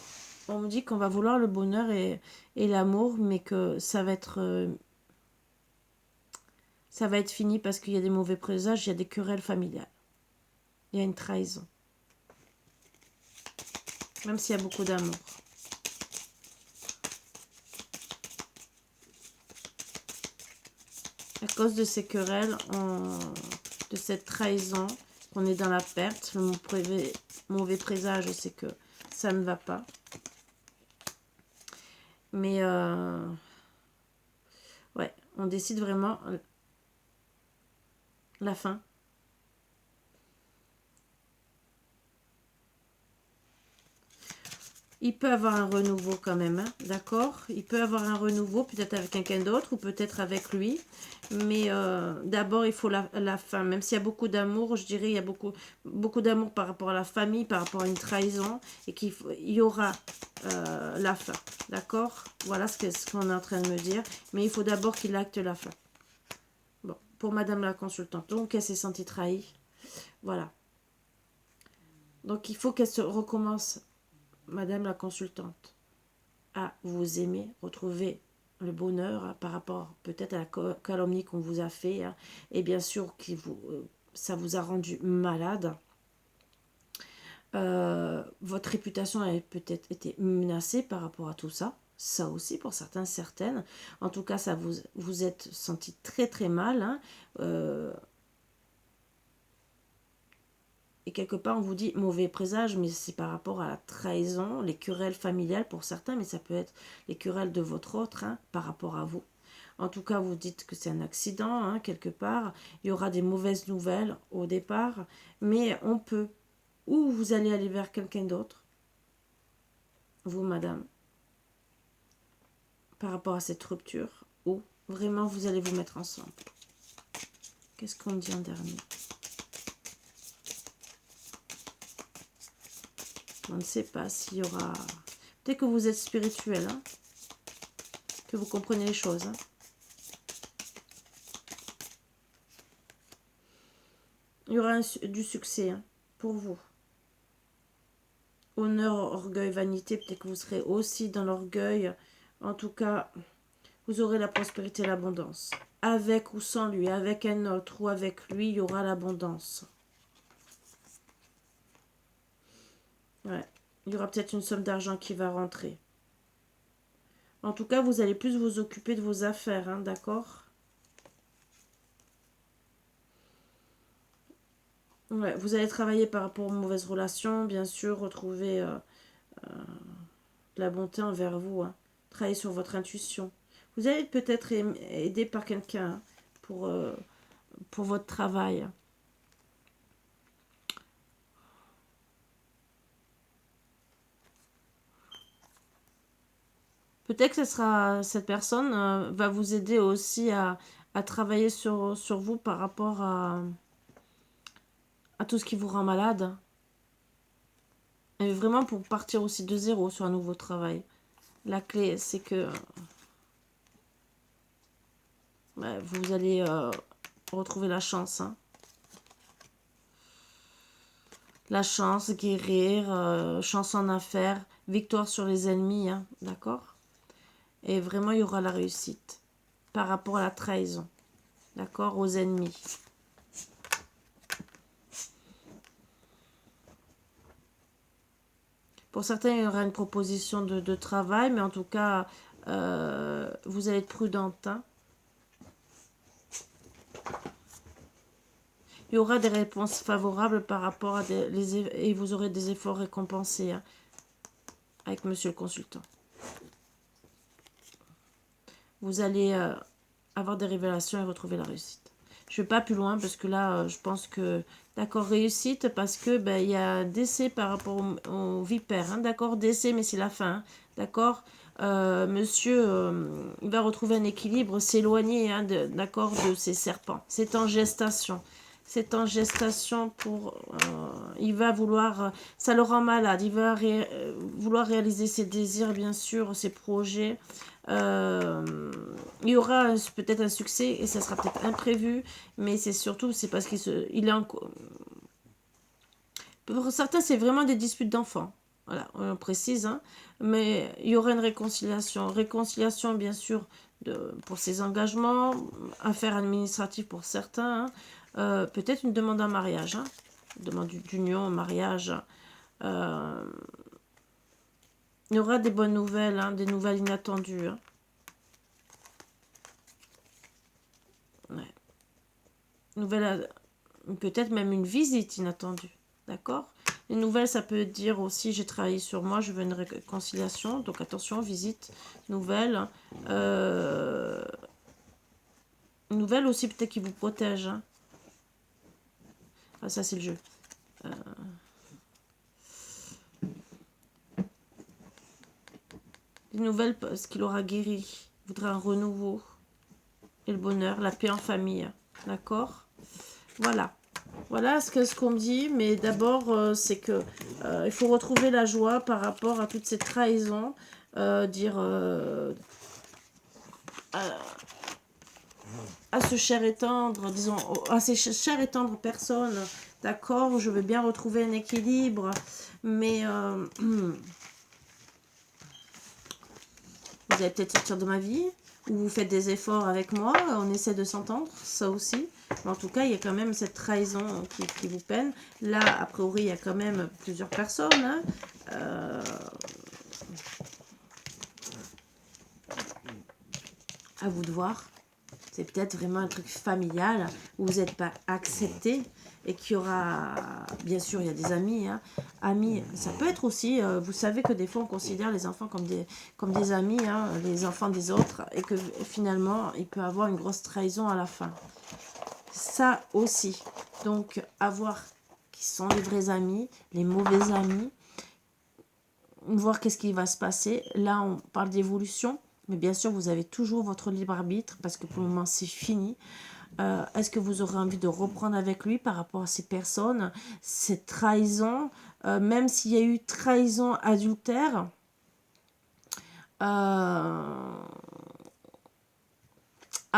On me dit qu'on va vouloir le bonheur et l'amour, mais que ça va être fini parce qu'il y a des mauvais présages, il y a des querelles familiales. Il y a une trahison. Même s'il y a beaucoup d'amour. À cause de ces querelles, de cette trahison, on est dans la perte. Le mauvais présage, c'est que ça ne va pas. Mais ouais, on décide vraiment la fin. Il peut avoir un renouveau quand même, hein, d'accord? Il peut avoir un renouveau, peut-être avec quelqu'un d'autre ou peut-être avec lui. Mais d'abord, il faut la fin. Même s'il y a beaucoup d'amour, je dirais, il y a beaucoup d'amour par rapport à la famille, par rapport à une trahison. Et qu'il y aura la fin, d'accord? Voilà ce qu'on est en train de me dire. Mais il faut d'abord qu'il acte la fin. Bon, pour madame la consultante. Donc, elle s'est sentie trahie. Voilà. Donc, il faut qu'elle se recommence, madame la consultante, à vous aimer, retrouver le bonheur, hein, par rapport peut-être à la calomnie qu'on vous a fait, hein, et bien sûr ça vous a rendu malade. Votre réputation a peut-être été menacée par rapport à tout ça. Ça aussi pour certains, certaines. En tout cas, ça vous êtes senti très très mal, hein. Et quelque part, on vous dit mauvais présage, mais c'est par rapport à la trahison, les querelles familiales pour certains, mais ça peut être les querelles de votre autre, hein, par rapport à vous. En tout cas, vous dites que c'est un accident, hein, quelque part. Il y aura des mauvaises nouvelles au départ, mais on peut. Ou vous allez aller vers quelqu'un d'autre, vous, madame, par rapport à cette rupture, ou vraiment vous allez vous mettre ensemble. Qu'est-ce qu'on dit en dernier ? On ne sait pas s'il y aura... Peut-être que vous êtes spirituel, hein, que vous comprenez les choses. Hein. Il y aura du succès hein, pour vous. Honneur, orgueil, vanité, peut-être que vous serez aussi dans l'orgueil. En tout cas, vous aurez la prospérité et l'abondance. Avec ou sans lui, avec un autre ou avec lui, il y aura l'abondance. Ouais. Il y aura peut-être une somme d'argent qui va rentrer. En tout cas, vous allez plus vous occuper de vos affaires, hein, d'accord? Ouais, vous allez travailler par rapport aux mauvaises relations, bien sûr, retrouver de la bonté envers vous, hein. Travailler sur votre intuition. Vous allez peut-être être aidé par quelqu'un hein, pour votre travail. Peut-être que cette personne va vous aider aussi à travailler sur vous par rapport à tout ce qui vous rend malade. Et vraiment pour partir aussi de zéro sur un nouveau travail. La clé, c'est que ouais, vous allez retrouver la chance. Hein. La chance, guérir, chance en affaires, victoire sur les ennemis, hein, d'accord? Et vraiment, il y aura la réussite par rapport à la trahison, d'accord? Aux ennemis. Pour certains, il y aura une proposition de travail, mais en tout cas, vous allez être prudente. Hein. Il y aura des réponses favorables par rapport à et vous aurez des efforts récompensés hein, avec monsieur le consultant. Vous allez avoir des révélations et retrouver la réussite. Je ne vais pas plus loin parce que là, je pense que... D'accord, réussite parce que il y a décès par rapport au vipère. Hein, d'accord, décès, mais c'est la fin. Hein, d'accord monsieur, il va retrouver un équilibre, s'éloigner hein, d'accord de ces serpents. C'est en gestation. C'est en gestation pour... il va vouloir... ça le rend malade. Il va vouloir réaliser ses désirs, bien sûr, ses projets. Il y aura peut-être un succès et ça sera peut-être imprévu, mais c'est surtout c'est parce il est pour certains c'est vraiment des disputes d'enfants, voilà on précise, hein, mais il y aura une réconciliation bien sûr pour ses engagements, affaires administratives pour certains, hein, peut-être une demande en mariage, hein, demande d'union, mariage. Il y aura des bonnes nouvelles, hein, des nouvelles inattendues. Hein. Ouais. Nouvelle, peut-être même une visite inattendue. D'accord? Les nouvelles, ça peut dire aussi, j'ai travaillé sur moi, je veux une réconciliation. Donc attention, visite, nouvelle. Nouvelle aussi peut-être qui vous protège. Hein. Ah, ça, c'est le jeu. Les nouvelles, parce qu'il aura guéri. Il voudra un renouveau. Et le bonheur, la paix en famille. D'accord? Voilà. Voilà ce qu'on me dit, mais d'abord, c'est que il faut retrouver la joie par rapport à toutes ces trahisons. Dire à ce cher et tendre, disons, à ces chères et tendres personnes, d'accord, je veux bien retrouver un équilibre, mais vous allez peut-être sortir de ma vie, ou vous faites des efforts avec moi, on essaie de s'entendre, ça aussi. Mais en tout cas, il y a quand même cette trahison qui vous peine. Là, a priori, il y a quand même plusieurs personnes. Hein. À vous de voir. C'est peut-être vraiment un truc familial où vous n'êtes pas accepté et qu'il y aura... Bien sûr, il y a des amis. Hein. Amis, ça peut être aussi... vous savez que des fois, on considère les enfants comme des amis, hein, les enfants des autres, et que finalement, il peut avoir une grosse trahison à la fin. Ça aussi. Donc, à voir qui sont les vrais amis, les mauvais amis. Voir qu'est-ce qui va se passer. Là, on parle d'évolution. Mais bien sûr, vous avez toujours votre libre arbitre parce que pour le moment, c'est fini. Est-ce que vous aurez envie de reprendre avec lui par rapport à ces personnes, cette trahison, même s'il y a eu trahison adultère, à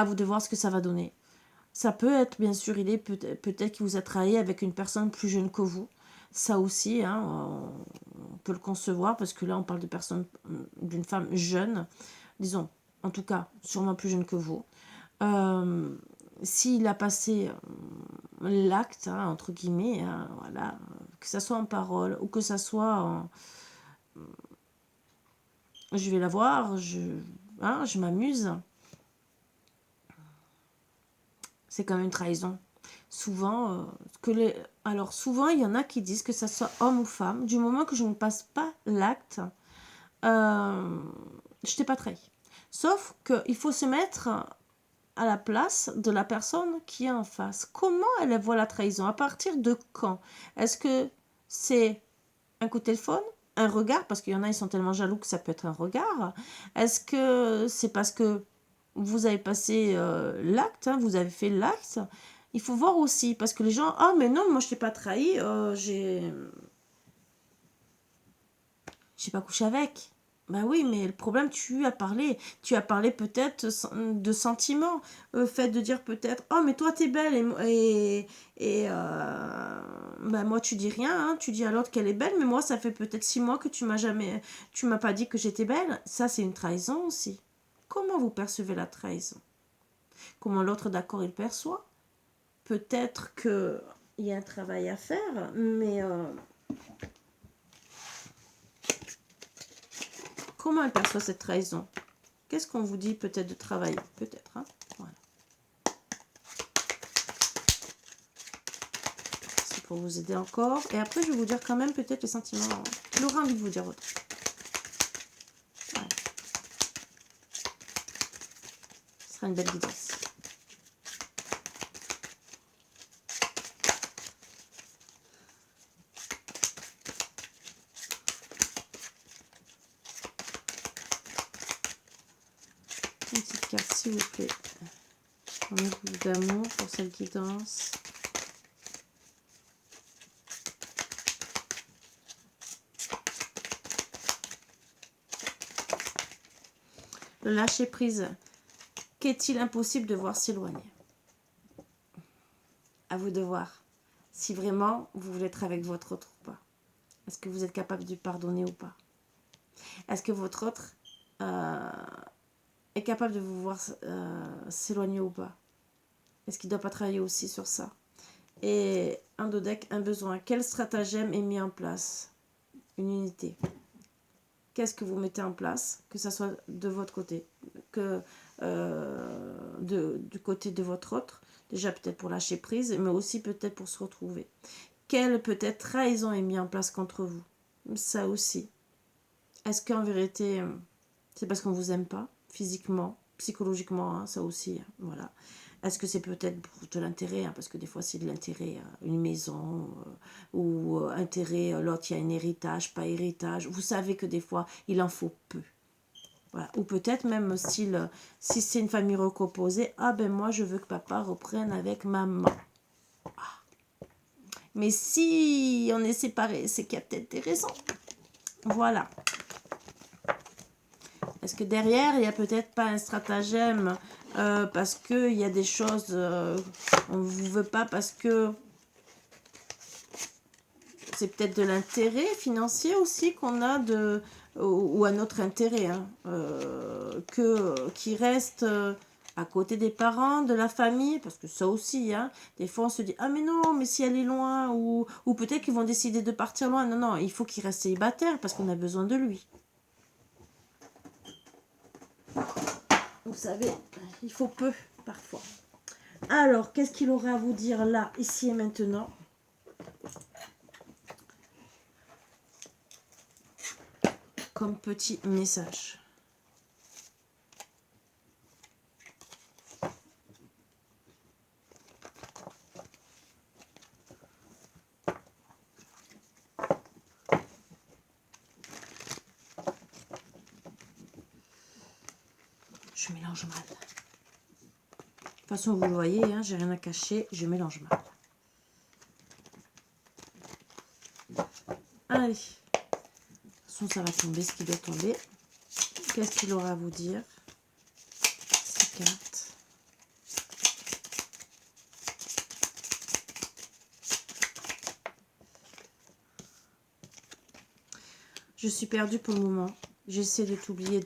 vous de voir ce que ça va donner. Ça peut être, bien sûr, il est peut-être qu'il vous a trahi avec une personne plus jeune que vous. Ça aussi, hein, on peut le concevoir, parce que là, on parle de personne, d'une femme jeune, disons, en tout cas, sûrement plus jeune que vous. S'il a passé l'acte, hein, entre guillemets, hein, voilà, que ça soit en parole ou que ça soit en... Je vais la voir, je m'amuse. C'est quand même une trahison. Souvent, alors souvent, il y en a qui disent que ça soit homme ou femme, du moment que je ne passe pas l'acte, je t'ai pas trahi. Sauf qu'il faut se mettre à la place de la personne qui est en face. Comment elle voit la trahison? À partir de quand? Est-ce que c'est un coup de téléphone? Un regard? Parce qu'il y en a, ils sont tellement jaloux que ça peut être un regard. Est-ce que c'est parce que vous avez passé l'acte, hein, vous avez fait l'acte? Il faut voir aussi, parce que les gens, ah mais non, moi je t'ai pas trahi, j'ai pas couché avec. Ben oui, mais le problème, tu as parlé peut-être de sentiments, fait de dire peut-être, oh mais toi t'es belle ben moi tu dis rien, hein, tu dis à l'autre qu'elle est belle, mais moi ça fait peut-être 6 mois que tu m'as pas dit que j'étais belle. Ça c'est une trahison aussi. Comment vous percevez la trahison? Comment l'autre d'accord il perçoit? Peut-être que il y a un travail à faire, mais comment elle perçoit cette trahison? Qu'est-ce qu'on vous dit peut-être de travailler? Peut-être, hein? Voilà. C'est pour vous aider encore. Et après, je vais vous dire quand même peut-être les sentiments qu'il aura envie de vous dire votre. Voilà. Ce sera une belle guidance. Une petite carte, s'il vous plaît. On met beaucoup d'amour pour cette guidance. Le lâcher prise. Qu'est-il impossible de voir s'éloigner? À vous de voir si vraiment vous voulez être avec votre autre ou pas. Est-ce que vous êtes capable de lui pardonner ou pas? Est-ce que votre autre est capable de vous voir s'éloigner ou pas? Est-ce qu'il ne doit pas travailler aussi sur ça? Et un deck, un besoin. Quel stratagème est mis en place? Une unité. Qu'est-ce que vous mettez en place? Que ça soit de votre côté, que du côté de votre autre. Déjà peut-être pour lâcher prise, mais aussi peut-être pour se retrouver. Quelle peut-être trahison est mise en place contre vous? Ça aussi. Est-ce qu'en vérité, c'est parce qu'on ne vous aime pas, physiquement, psychologiquement, hein, ça aussi, hein, voilà. Est-ce que c'est peut-être pour de l'intérêt, hein, parce que des fois c'est de l'intérêt, une maison, ou intérêt, l'autre il y a un héritage, pas héritage. Vous savez que des fois il en faut peu. Voilà. Ou peut-être même si c'est une famille recomposée, ah ben moi je veux que papa reprenne avec maman. Ah. Mais si on est séparés, c'est qu'il y a peut-être des raisons. Voilà. Est-ce que derrière, il n'y a peut-être pas un stratagème parce qu'il y a des choses, on ne vous veut pas parce que c'est peut-être de l'intérêt financier aussi qu'on a, ou un autre intérêt, hein, qui reste à côté des parents, de la famille, parce que ça aussi, hein, des fois on se dit, ah mais non, mais si elle est loin, ou peut-être qu'ils vont décider de partir loin. Non, non, il faut qu'il reste célibataire parce qu'on a besoin de lui. Vous savez, il faut peu, parfois. Alors, qu'est-ce qu'il aurait à vous dire là, ici et maintenant? Comme petit message. Je mélange mal. façon, vous le voyez, hein, j'ai rien à cacher, je mélange mal. Allez. De toute façon, ça va tomber ce qui doit tomber. Qu'est-ce qu'il aura à vous dire? Ces cartes. Je suis perdue pour le moment. J'essaie de t'oublier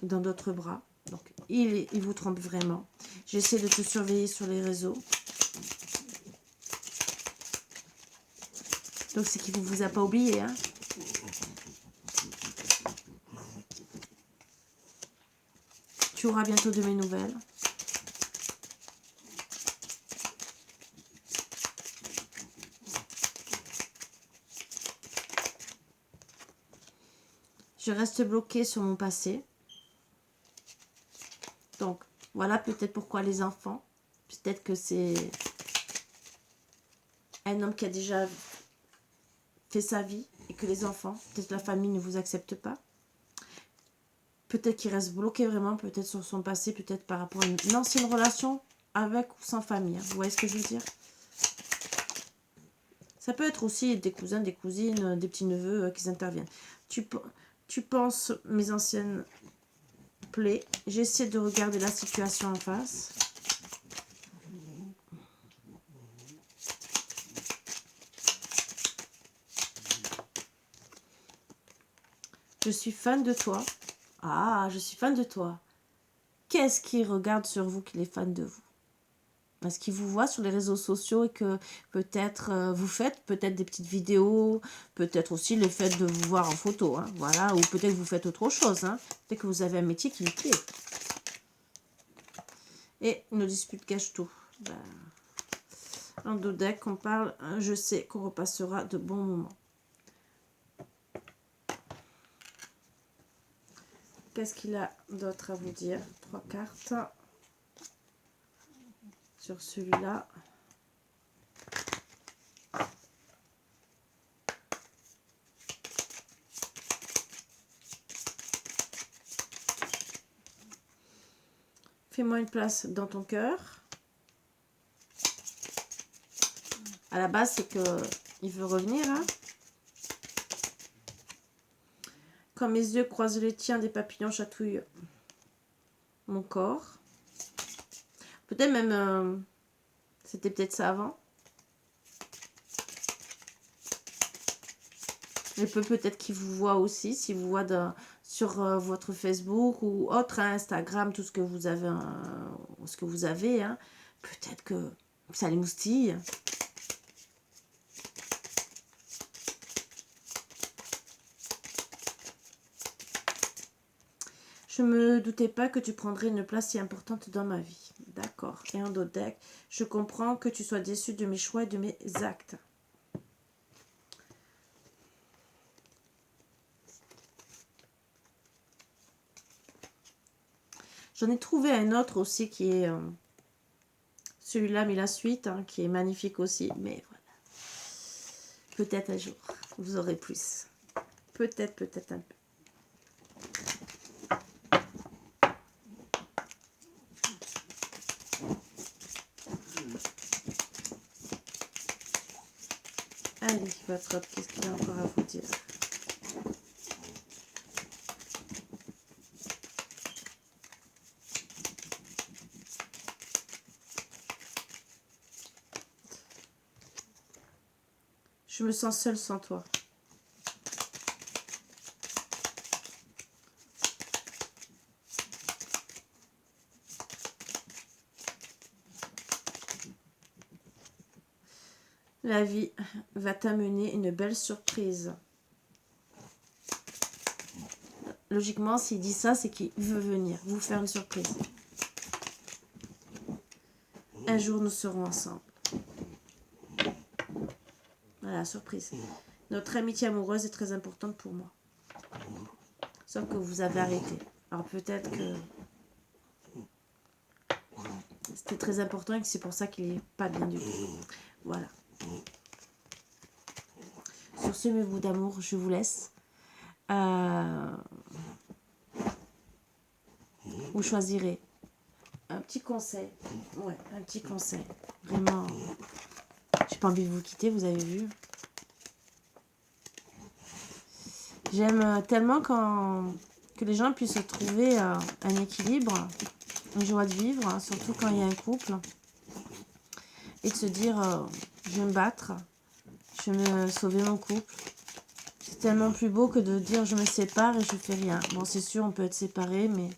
dans d'autres bras. Donc, il vous trompe vraiment. J'essaie de te surveiller sur les réseaux. Donc, c'est qu'il ne vous a pas oublié, hein. Tu auras bientôt de mes nouvelles. Je reste bloquée sur mon passé. Donc, voilà peut-être pourquoi les enfants. Peut-être que c'est un homme qui a déjà fait sa vie et que les enfants, peut-être la famille ne vous accepte pas. Peut-être qu'il reste bloqué vraiment, peut-être sur son passé, peut-être par rapport à une ancienne relation avec ou sans famille. Hein. Vous voyez ce que je veux dire? Ça peut être aussi des cousins, des cousines, des petits-neveux qui interviennent. Tu penses mes anciennes plaies. J'essaie de regarder la situation en face. Je suis fan de toi. Ah, je suis fan de toi. Qu'est-ce qui regarde sur vous qu'il est fan de vous? Est-ce qu'il vous voit sur les réseaux sociaux et que peut-être vous faites peut-être des petites vidéos, peut-être aussi le fait de vous voir en photo, hein, voilà, ou peut-être que vous faites autre chose, hein, peut-être que vous avez un métier qui lui plaît. Et nos disputes cachent tout. Ben, en dos deck, on parle, je sais qu'on repassera de bons moments. Qu'est-ce qu'il a d'autre à vous dire? 3 cartes. Sur celui-là. Fais-moi une place dans ton cœur. À la base, c'est que il veut revenir. Hein. Quand mes yeux croisent les tiens, des papillons chatouillent mon corps. Peut-être même, c'était peut-être ça avant. Il peut-être qu'il vous voit aussi, s'il vous voit sur votre Facebook ou autre, hein, Instagram, tout ce que vous avez. Hein. Peut-être que ça les moustille. Je me doutais pas que tu prendrais une place si importante dans ma vie. D'accord. Et en dos deck, je comprends que tu sois déçu de mes choix et de mes actes. J'en ai trouvé un autre aussi qui est celui-là, mais la suite, hein, qui est magnifique aussi. Mais voilà. Peut-être un jour, vous aurez plus. Peut-être un peu. Allez, votre autre, qu'est-ce qu'il a encore à vous dire? Je me sens seule sans toi. La vie va t'amener une belle surprise. Logiquement, s'il dit ça, c'est qu'il veut venir vous faire une surprise. Un jour, nous serons ensemble. Voilà, surprise. Notre amitié amoureuse est très importante pour moi. Sauf que vous avez arrêté. Alors peut-être que c'était très important et que c'est pour ça qu'il n'est pas bien du tout. Voilà. Sur ce, mes bouts d'amour, je vous laisse. Vous choisirez un petit conseil. Ouais, un petit conseil. Vraiment, j'ai pas envie de vous quitter, vous avez vu. J'aime tellement que les gens puissent trouver un équilibre, une joie de vivre, hein, surtout quand il y a un couple. Et de se dire, je vais me battre, je vais me sauver mon couple. C'est tellement plus beau que de dire, je me sépare et je fais rien. Bon, c'est sûr, on peut être séparés, mais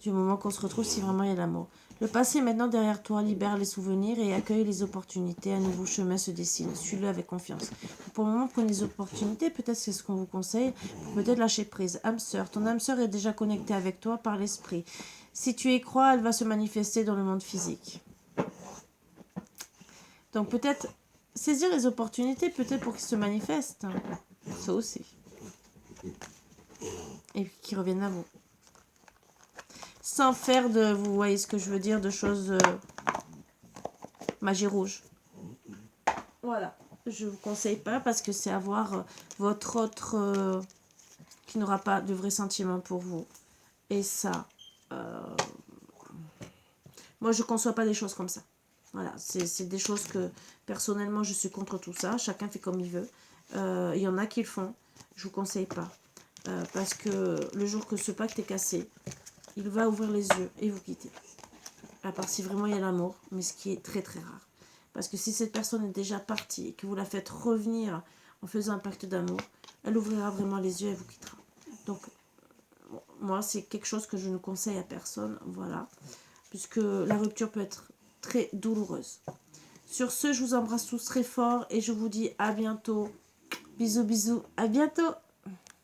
du moment qu'on se retrouve, si vraiment il y a l'amour. Le passé est maintenant derrière toi, libère les souvenirs et accueille les opportunités. Un nouveau chemin se dessine, suis-le avec confiance. Pour le moment, prenez les opportunités, peut-être c'est ce qu'on vous conseille, pour peut-être lâcher prise. Âme sœur, ton âme sœur est déjà connectée avec toi par l'esprit. Si tu y crois, elle va se manifester dans le monde physique. Donc peut-être saisir les opportunités, peut-être pour qu'ils se manifestent. Ça aussi. Et puis qu'ils reviennent à vous. Sans faire de, vous voyez ce que je veux dire, de choses magie rouge. Voilà. Je ne vous conseille pas parce que c'est avoir votre autre qui n'aura pas de vrai sentiment pour vous. Et ça, moi je ne conçois pas des choses comme ça. Voilà, c'est des choses que personnellement je suis contre tout ça. Chacun fait comme il veut. Il y en a qui le font. Je ne vous conseille pas. Parce que le jour que ce pacte est cassé, il va ouvrir les yeux et vous quitter. À part si vraiment il y a l'amour, mais ce qui est très très rare. Parce que si cette personne est déjà partie et que vous la faites revenir en faisant un pacte d'amour, elle ouvrira vraiment les yeux et vous quittera. Donc, moi, c'est quelque chose que je ne conseille à personne, voilà. Puisque la rupture peut être très douloureuse. Sur ce, je vous embrasse tous très fort et je vous dis à bientôt. Bisous, bisous, à bientôt.